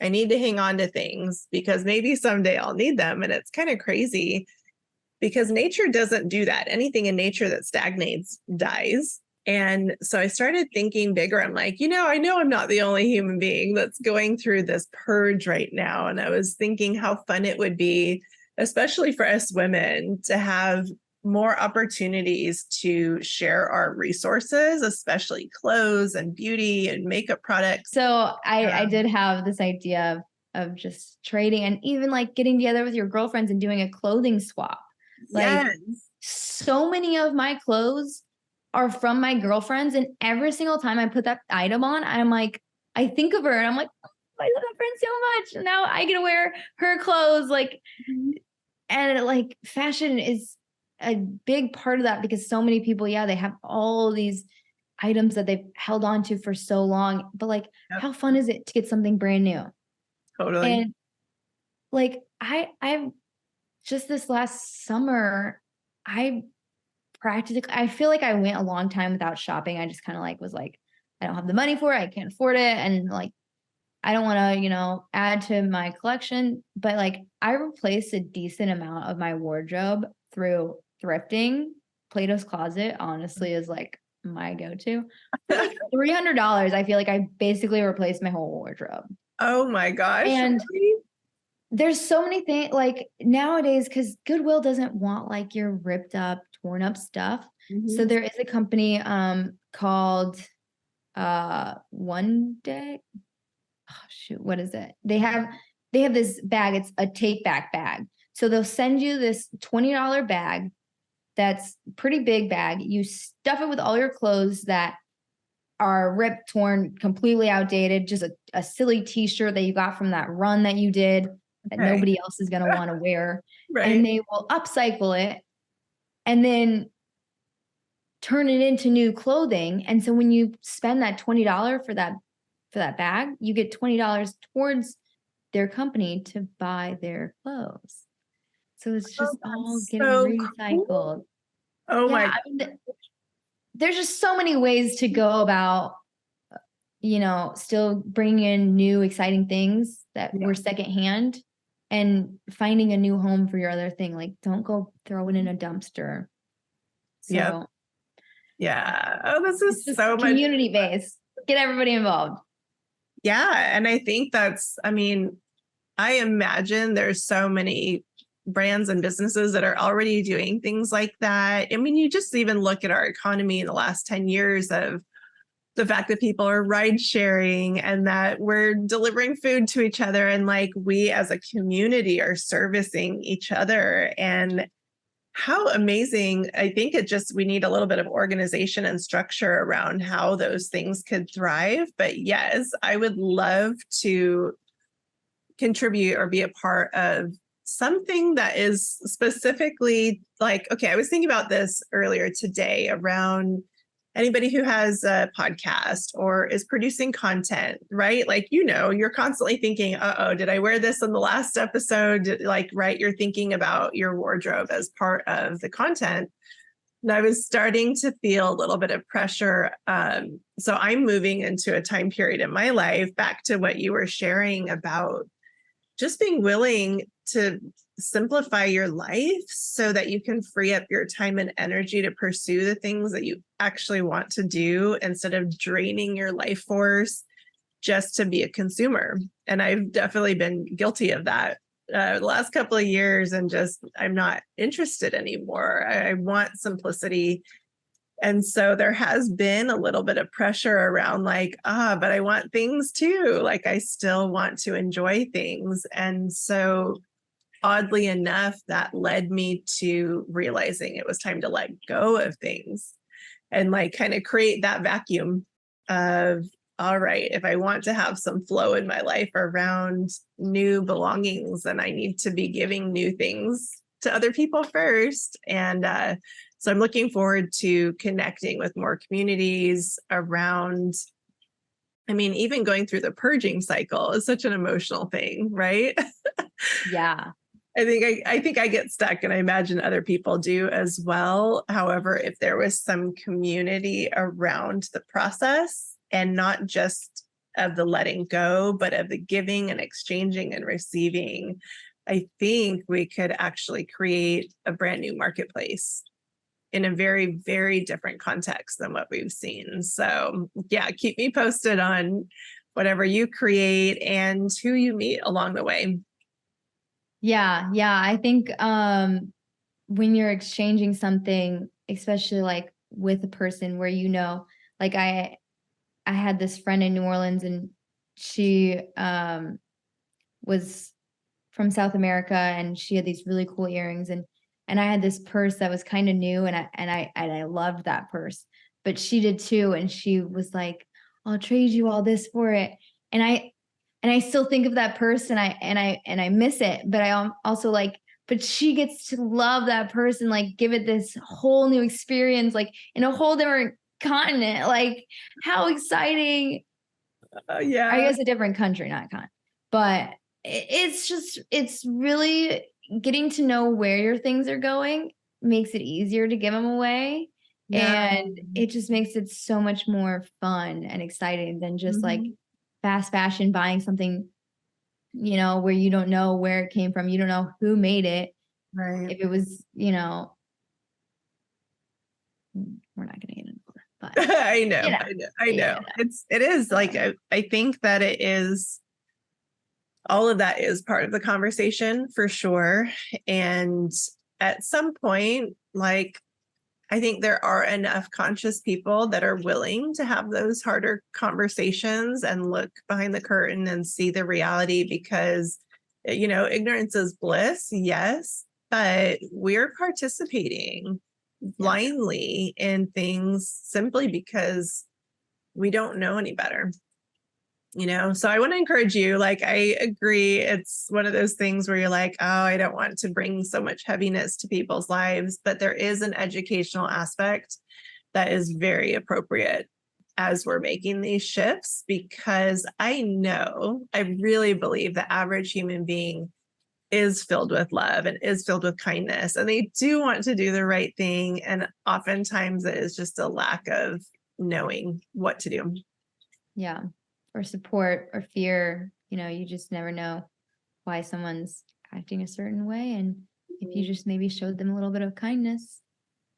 Speaker 2: I need to hang on to things because maybe someday I'll need them. And it's kind of crazy because nature doesn't do that. Anything in nature that stagnates dies. And so I started thinking bigger. I'm like, I know I'm not the only human being that's going through this purge right now. And I was thinking how fun it would be, especially for us women, to have more opportunities to share our resources, especially clothes and beauty and makeup products.
Speaker 1: So I did have this idea of just trading and even like getting together with your girlfriends and doing a clothing swap. Like,
Speaker 2: yes.
Speaker 1: So many of my clothes are from my girlfriends, and every single time I put that item on, I'm like, I think of her and I'm like, oh, I love that friend so much. And now I get to wear her clothes. Like, and like fashion is a big part of that because so many people, they have all these items that they've held on to for so long. But like, how fun is it to get something brand new?
Speaker 2: Totally.
Speaker 1: And like, I've just this last summer, I I feel like I went a long time without shopping. I just kind of like was like, I don't have the money for it. I can't afford it. And like, I don't want to, add to my collection, but like I replaced a decent amount of my wardrobe through thrifting. Plato's Closet, honestly, is like my go-to. For like $300, I feel like I basically replaced my whole wardrobe.
Speaker 2: Oh my gosh.
Speaker 1: And
Speaker 2: Really?
Speaker 1: there's so many things like nowadays, because Goodwill doesn't want like your ripped up, torn up stuff. So
Speaker 2: Mhm.
Speaker 1: there is a company called One Day. Oh shoot, what is it? They have this bag, it's a take back bag. So they'll send you this $20 bag that's pretty big bag. You stuff it with all your clothes that are ripped, torn, completely outdated, just a silly t-shirt that you got from that run that you did that
Speaker 2: Okay.
Speaker 1: nobody else is going to want to wear. And
Speaker 2: Right.
Speaker 1: they will upcycle it and then turn it into new clothing. And so when you spend that $20 for that bag, you get $20 towards their company to buy their clothes. So it's
Speaker 2: Oh,
Speaker 1: just all
Speaker 2: that's
Speaker 1: getting
Speaker 2: so
Speaker 1: recycled.
Speaker 2: cool. Oh
Speaker 1: Yeah,
Speaker 2: my,
Speaker 1: I mean, there's just so many ways to go about, still bringing in new exciting things that
Speaker 2: yeah.
Speaker 1: were secondhand and finding a new home for your other thing. Like, don't go throw it in a dumpster.
Speaker 2: Yep.
Speaker 1: So
Speaker 2: Yeah. Oh, this
Speaker 1: it's
Speaker 2: is
Speaker 1: just
Speaker 2: so much.
Speaker 1: community based. Get everybody involved.
Speaker 2: Yeah. And I think I mean, I imagine there's so many brands and businesses that are already doing things like that. I mean, you just even look at our economy in the last 10 years of the fact that people are ride sharing and that we're delivering food to each other and like we as a community are servicing each other. And how amazing. I think we need a little bit of organization and structure around how those things could thrive. But yes, I would love to contribute or be a part of something that is specifically like, okay, I was thinking about this earlier today around anybody who has a podcast or is producing content, right? Like, you're constantly thinking, oh, did I wear this in the last episode? Like, right, you're thinking about your wardrobe as part of the content. And I was starting to feel a little bit of pressure. So I'm moving into a time period in my life, back to what you were sharing about just being willing to simplify your life so that you can free up your time and energy to pursue the things that you actually want to do instead of draining your life force just to be a consumer. And I've definitely been guilty of that the last couple of years, and just I'm not interested anymore. I want simplicity. And so there has been a little bit of pressure around like, but I want things too. Like I still want to enjoy things. And so oddly enough, that led me to realizing it was time to let go of things and like kind of create that vacuum of, all right, if I want to have some flow in my life around new belongings, then I need to be giving new things to other people first. And so I'm looking forward to connecting with more communities around. I mean, even going through the purging cycle is such an emotional thing, right?
Speaker 1: Yeah.
Speaker 2: I think I get stuck, and I imagine other people do as well. However, if there was some community around the process and not just of the letting go, but of the giving and exchanging and receiving, I think we could actually create a brand new marketplace in a very, very different context than what we've seen. So yeah, keep me posted on whatever you create and who you meet along the way.
Speaker 1: Yeah. Yeah. I think when you're exchanging something, especially like with a person where like I had this friend in New Orleans and she was from South America and she had these really cool earrings and I had this purse that was kind of new and I loved that purse. But she did too and she was like, "I'll trade you all this for it." And I still think of that purse and I miss it, but I also like but she gets to love that purse and like give it this whole new experience like in a whole different continent. Like how exciting. I
Speaker 2: Yeah.
Speaker 1: guess a different country, not con. But it's really getting to know where your things are going makes it easier to give them away.
Speaker 2: Yeah.
Speaker 1: And it just makes it so much more fun and exciting than just like fast fashion buying something, you know, where you don't know where it came from. You don't know who made it.
Speaker 2: Right.
Speaker 1: If it was, you know, we're not going to get into that, but
Speaker 2: I know,
Speaker 1: you know,
Speaker 2: I know. It is like, I think that it is, all of that is part of the conversation for sure. And at some point, like, I think there are enough conscious people that are willing to have those harder conversations and look behind the curtain and see the reality, because, you know, ignorance is bliss, yes, but we're participating blindly in things simply because we don't know any better. You know, so I want to encourage you. Like, I agree. It's one of those things where you're like, oh, I don't want to bring so much heaviness to people's lives, but there is an educational aspect that is very appropriate as we're making these shifts, because I really believe the average human being is filled with love and is filled with kindness, and they do want to do the right thing. And oftentimes it is just a lack of knowing what to do.
Speaker 1: Yeah. Or support or fear. You know, you just never know why someone's acting a certain way. And if you just maybe showed them a little bit of kindness,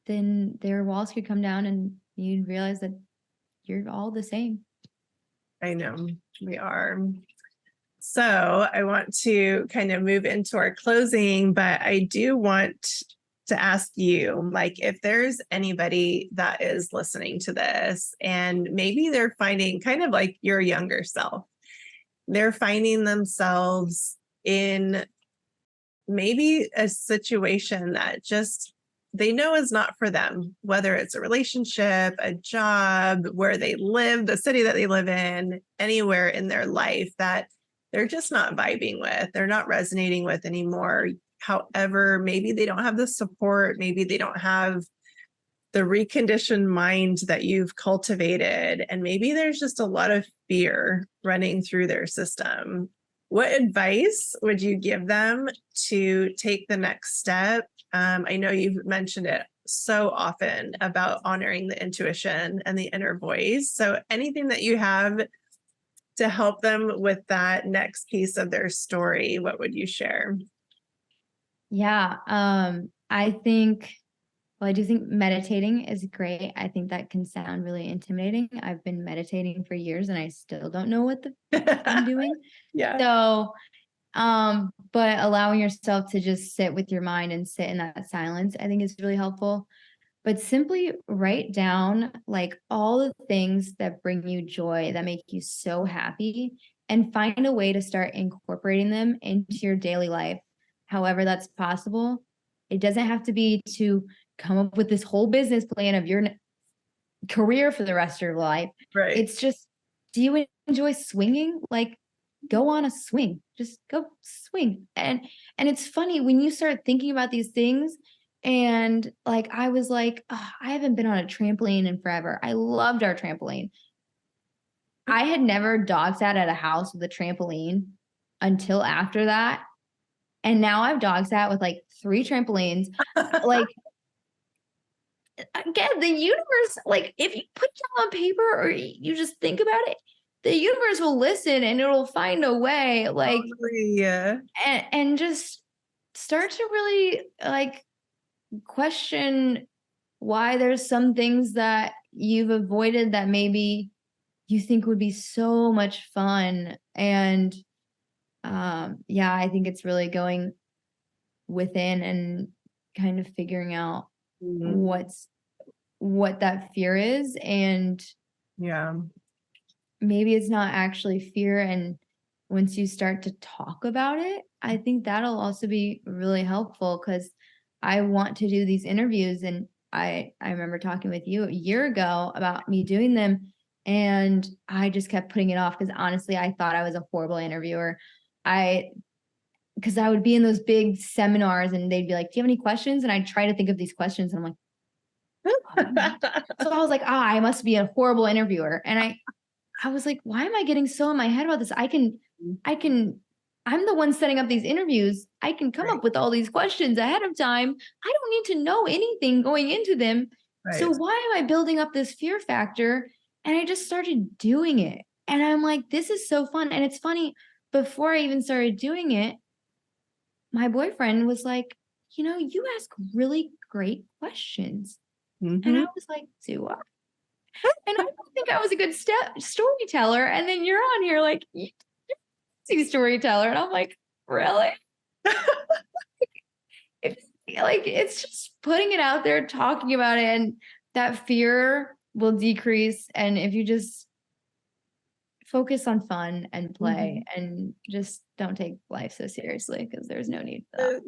Speaker 1: then their walls could come down and you'd realize that you're all the same.
Speaker 2: I know we are. So I want to kind of move into our closing, but I do want to ask you, like, if there's anybody that is listening to this and maybe they're finding, kind of like your younger self, they're finding themselves in maybe a situation that just they know is not for them, whether it's a relationship, a job, where they live, the city that they live in, anywhere in their life that they're just not vibing with, they're not resonating with anymore. However, maybe they don't have the support, maybe they don't have the reconditioned mind that you've cultivated, and maybe there's just a lot of fear running through their system. What advice would you give them to take the next step? I know you've mentioned it so often about honoring the intuition and the inner voice. So anything that you have to help them with that next piece of their story, what would you share?
Speaker 1: Yeah. I think, well, I do think meditating is great. I think that can sound really intimidating. I've been meditating for years and I still don't know what I'm doing.
Speaker 2: Yeah.
Speaker 1: So, but allowing yourself to just sit with your mind and sit in that silence, I think is really helpful. But simply write down like all the things that bring you joy, that make you so happy, and find a way to start incorporating them into your daily life, however that's possible. It doesn't have to be to come up with this whole business plan of your career for the rest of your life.
Speaker 2: Right.
Speaker 1: It's just, do you enjoy swinging? Like, go on a swing, just go swing. And it's funny when you start thinking about these things. And like, I was like, oh, I haven't been on a trampoline in forever. I loved our trampoline. I had never dog sat at a house with a trampoline until after that. And now I've dog sat with like 3 trampolines. Like, again, the universe, like if you put it on paper or you just think about it, the universe will listen and it'll find a way. Like,
Speaker 2: Yeah.
Speaker 1: and just start to really like question why there's some things that you've avoided that maybe you think would be so much fun. And yeah, I think it's really going within and kind of figuring out what that fear is. And
Speaker 2: Yeah.
Speaker 1: maybe it's not actually fear. And once you start to talk about it, I think that'll also be really helpful, because I want to do these interviews. And I remember talking with you a year ago about me doing them. And I just kept putting it off because honestly, I thought I was a horrible interviewer. Because I would be in those big seminars and they'd be like, do you have any questions? And I'd try to think of these questions. And I'm like, so I was like, I must be a horrible interviewer. And I was like, why am I getting so in my head about this? I can I'm the one setting up these interviews. I can come
Speaker 2: Right.
Speaker 1: up with all these questions ahead of time. I don't need to know anything going into them. So
Speaker 2: Right.
Speaker 1: why am I building up this fear factor? And I just started doing it. And I'm like, this is so fun. And it's funny, before I even started doing it, my boyfriend was like, you ask really great questions. And I
Speaker 2: Mm-hmm.
Speaker 1: was like, do I? And I don't think I was a good storyteller. And then you're on here like, you're a storyteller. And I'm like, really? It's it's just putting it out there, talking about it, and that fear will decrease. And if you just focus on fun and play and just don't take life so seriously, because there's no need for that.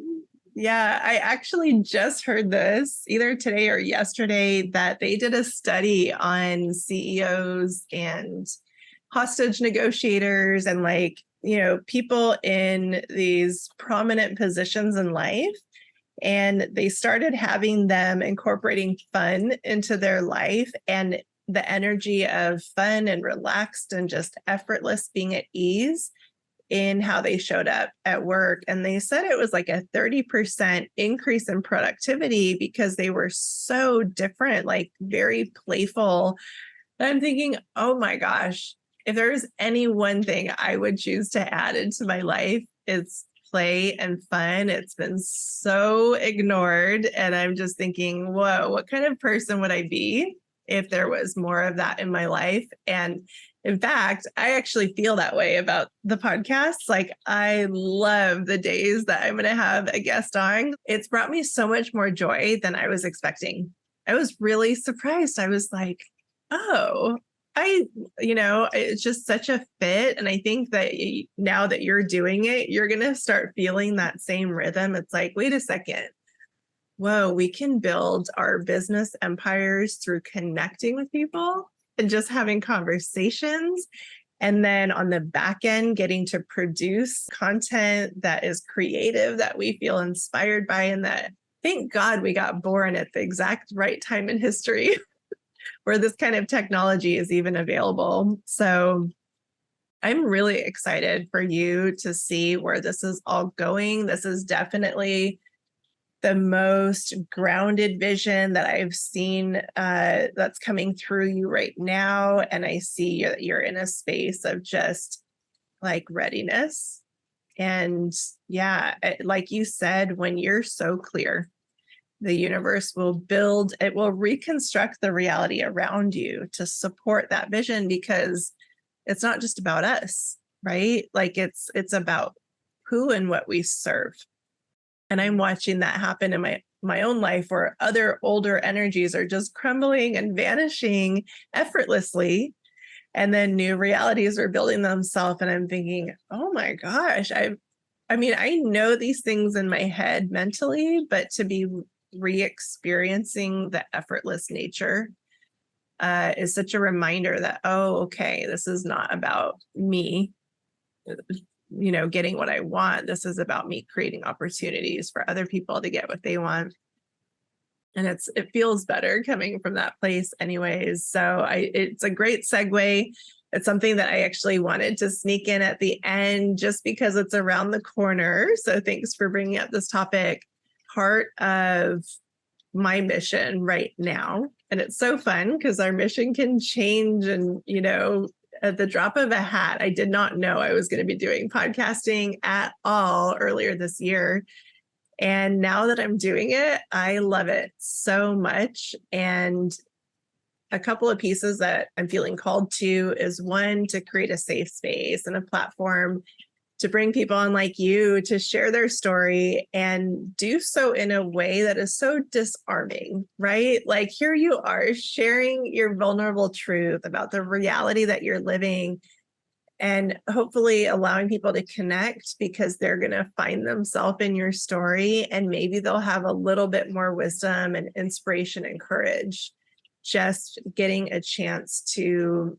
Speaker 2: Yeah, I actually just heard this either today or yesterday that they did a study on CEOs and hostage negotiators and people in these prominent positions in life. And they started having them incorporating fun into their life, and the energy of fun and relaxed and just effortless being at ease in how they showed up at work. And they said it was like a 30% increase in productivity because they were so different, like very playful. And I'm thinking, oh my gosh, if there's any one thing I would choose to add into my life, it's play and fun. It's been so ignored. And I'm just thinking, whoa, what kind of person would I be if there was more of that in my life? And in fact, I actually feel that way about the podcast. Like, I love the days that I'm going to have a guest on. It's brought me so much more joy than I was expecting. I was really surprised. I was like, oh, it's just such a fit. And I think that now that you're doing it, you're going to start feeling that same rhythm. It's like, wait a second. Whoa, we can build our business empires through connecting with people and just having conversations. And then on the back end, getting to produce content that is creative, that we feel inspired by, and that thank God we got born at the exact right time in history where this kind of technology is even available. So I'm really excited for you to see where this is all going. This is definitely the most grounded vision that I've seen that's coming through you right now. And I see that you're in a space of just like readiness. And yeah, like you said, when you're so clear, the universe will build, it will reconstruct the reality around you to support that vision, because it's not just about us, right? Like it's about who and what we serve. And I'm watching that happen in my own life, where other older energies are just crumbling and vanishing effortlessly. And then new realities are building themselves. And I'm thinking, oh my gosh, I know these things in my head mentally, but to be re-experiencing the effortless nature is such a reminder that, oh, okay, this is not about me getting what I want. This is about me creating opportunities for other people to get what they want. And it feels better coming from that place anyways. So it's a great segue. It's something that I actually wanted to sneak in at the end just because it's around the corner. So thanks for bringing up this topic. Part of my mission right now. And it's so fun because our mission can change, and at the drop of a hat. I did not know I was going to be doing podcasting at all earlier this year. And now that I'm doing it, I love it so much. And a couple of pieces that I'm feeling called to is, one, to create a safe space and a platform to bring people on like you to share their story, and do so in a way that is so disarming, right? Like, here you are sharing your vulnerable truth about the reality that you're living, and hopefully allowing people to connect because they're going to find themselves in your story, and maybe they'll have a little bit more wisdom and inspiration and courage just getting a chance to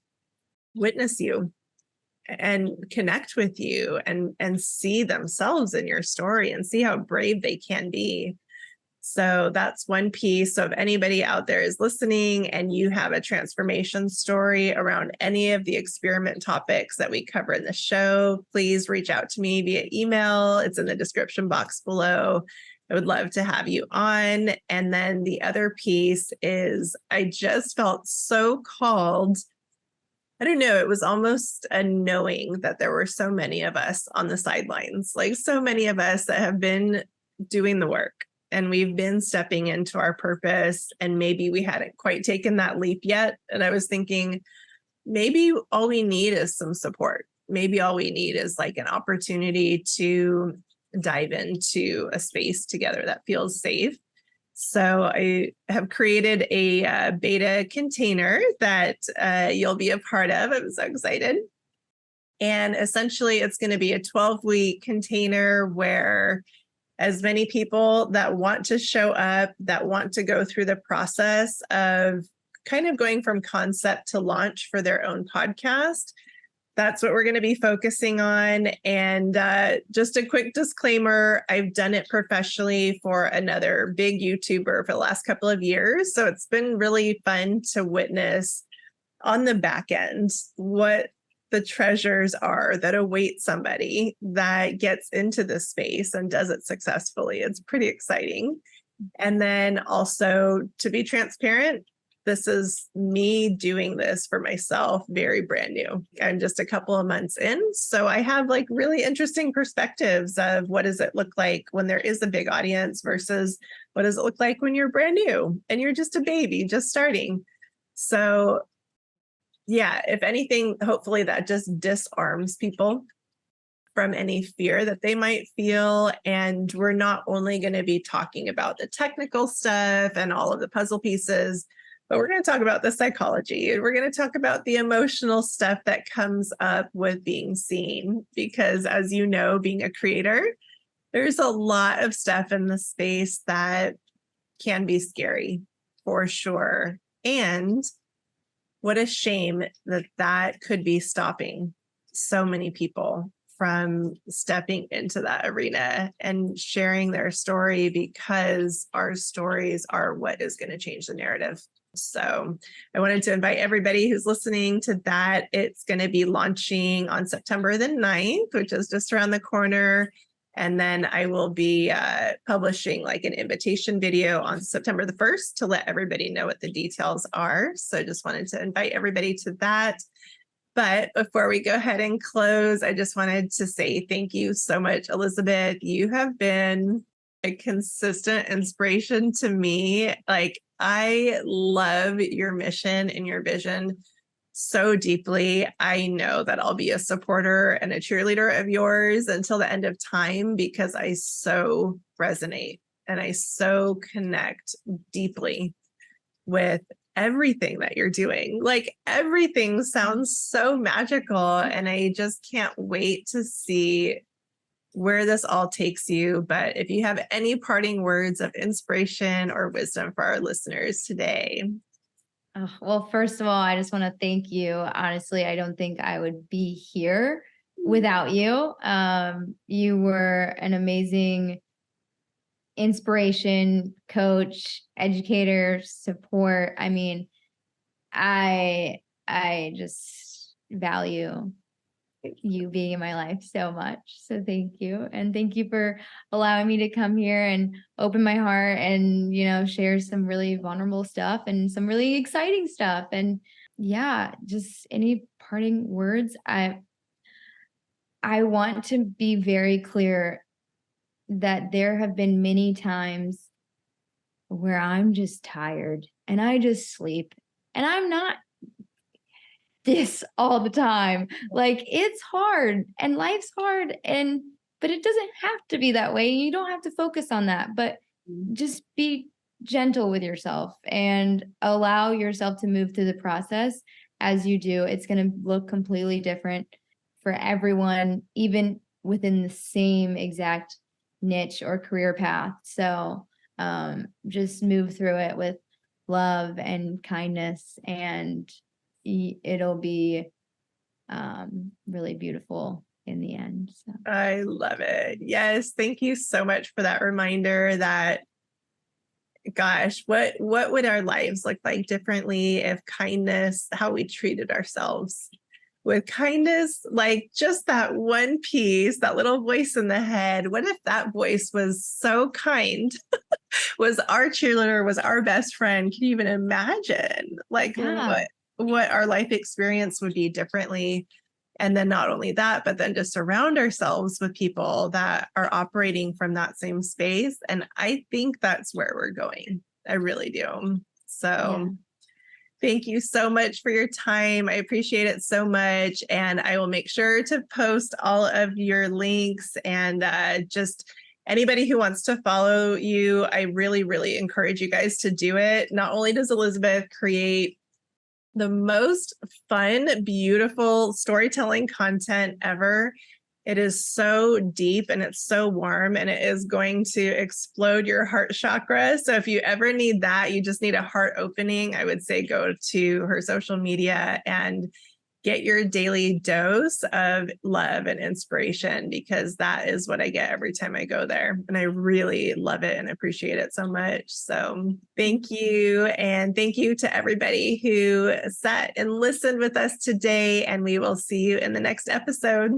Speaker 2: witness you and connect with you and see themselves in your story and see how brave they can be. So that's one piece. So if anybody out there is listening and you have a transformation story around any of the experiment topics that we cover in the show, please reach out to me via email. It's in the description box below. I would love to have you on. And then the other piece is I just felt so called. I don't know, it was almost a knowing that there were so many of us on the sidelines, like so many of us that have been doing the work and we've been stepping into our purpose, and maybe we hadn't quite taken that leap yet. And I was thinking, maybe all we need is some support. Maybe all we need is like an opportunity to dive into a space together that feels safe. So I have created a beta container that you'll be a part of. I'm so excited. And essentially, it's going to be a 12-week container where as many people that want to show up, that want to go through the process of kind of going from concept to launch for their own podcast. That's what we're going to be focusing on. And just a quick disclaimer, I've done it professionally for another big YouTuber for the last couple of years. So it's been really fun to witness on the back end what the treasures are that await somebody that gets into this space and does it successfully. It's pretty exciting. And then also, to be transparent, this is me doing this for myself, very brand new. I'm just a couple of months in. So I have like really interesting perspectives of what does it look like when there is a big audience versus what does it look like when you're brand new and you're just a baby, just starting. So yeah, if anything, hopefully that just disarms people from any fear that they might feel. And we're not only going to be talking about the technical stuff and all of the puzzle pieces, but we're going to talk about the psychology, and we're going to talk about the emotional stuff that comes up with being seen. Because as you know, being a creator, there's a lot of stuff in the space that can be scary for sure. And what a shame that that could be stopping so many people from stepping into that arena and sharing their story, because our stories are what is going to change the narrative. So I wanted to invite everybody who's listening to that. It's going to be launching on September the 9th, which is just around the corner. And then I will be publishing like an invitation video on September the 1st to let everybody know what the details are. So I just wanted to invite everybody to that. But before we go ahead and close, I just wanted to say thank you so much, Elizabeth. You have been a consistent inspiration to me. Like, I love your mission and your vision so deeply. I know that I'll be a supporter and a cheerleader of yours until the end of time, because I so resonate and I so connect deeply with everything that you're doing. Like, everything sounds so magical, and I just can't wait to see where this all takes you. But if you have any parting words of inspiration or wisdom for our listeners today.
Speaker 1: Oh, well, first of all, I just want to thank you. Honestly, I don't think I would be here without you. You were an amazing inspiration, coach, educator, support. I mean, I just value you being in my life so much. So thank you. And thank you for allowing me to come here and open my heart and, share some really vulnerable stuff and some really exciting stuff. And yeah, just any parting words. I want to be very clear that there have been many times where I'm just tired and I just sleep, and I'm not this all the time. Like, it's hard and life's hard, but it doesn't have to be that way. You don't have to focus on that, but just be gentle with yourself and allow yourself to move through the process. As you do, it's going to look completely different for everyone, even within the same exact niche or career path. So just move through it with love and kindness, and it'll be really beautiful in the end. So.
Speaker 2: I love it. Yes. Thank you so much for that reminder that gosh, what would our lives look like differently if kindness, how we treated ourselves with kindness, like just that one piece, that little voice in the head, what if that voice was so kind, was our cheerleader, was our best friend? Can you even imagine like
Speaker 1: Yeah.
Speaker 2: what our life experience would be differently? And then not only that, but then to surround ourselves with people that are operating from that same space. And I think that's where we're going. I really do.
Speaker 1: Yeah.
Speaker 2: So thank you so much for your time. I appreciate it so much. And I will make sure to post all of your links, and just anybody who wants to follow you, I really, really encourage you guys to do it. Not only does Elizabeth create the most fun, beautiful storytelling content ever, it is so deep and it's so warm, and it is going to explode your heart chakra. So if you ever need that, you just need a heart opening, I would say go to her social media and get your daily dose of love and inspiration, because that is what I get every time I go there. And I really love it and appreciate it so much. So thank you. And thank you to everybody who sat and listened with us today. And we will see you in the next episode.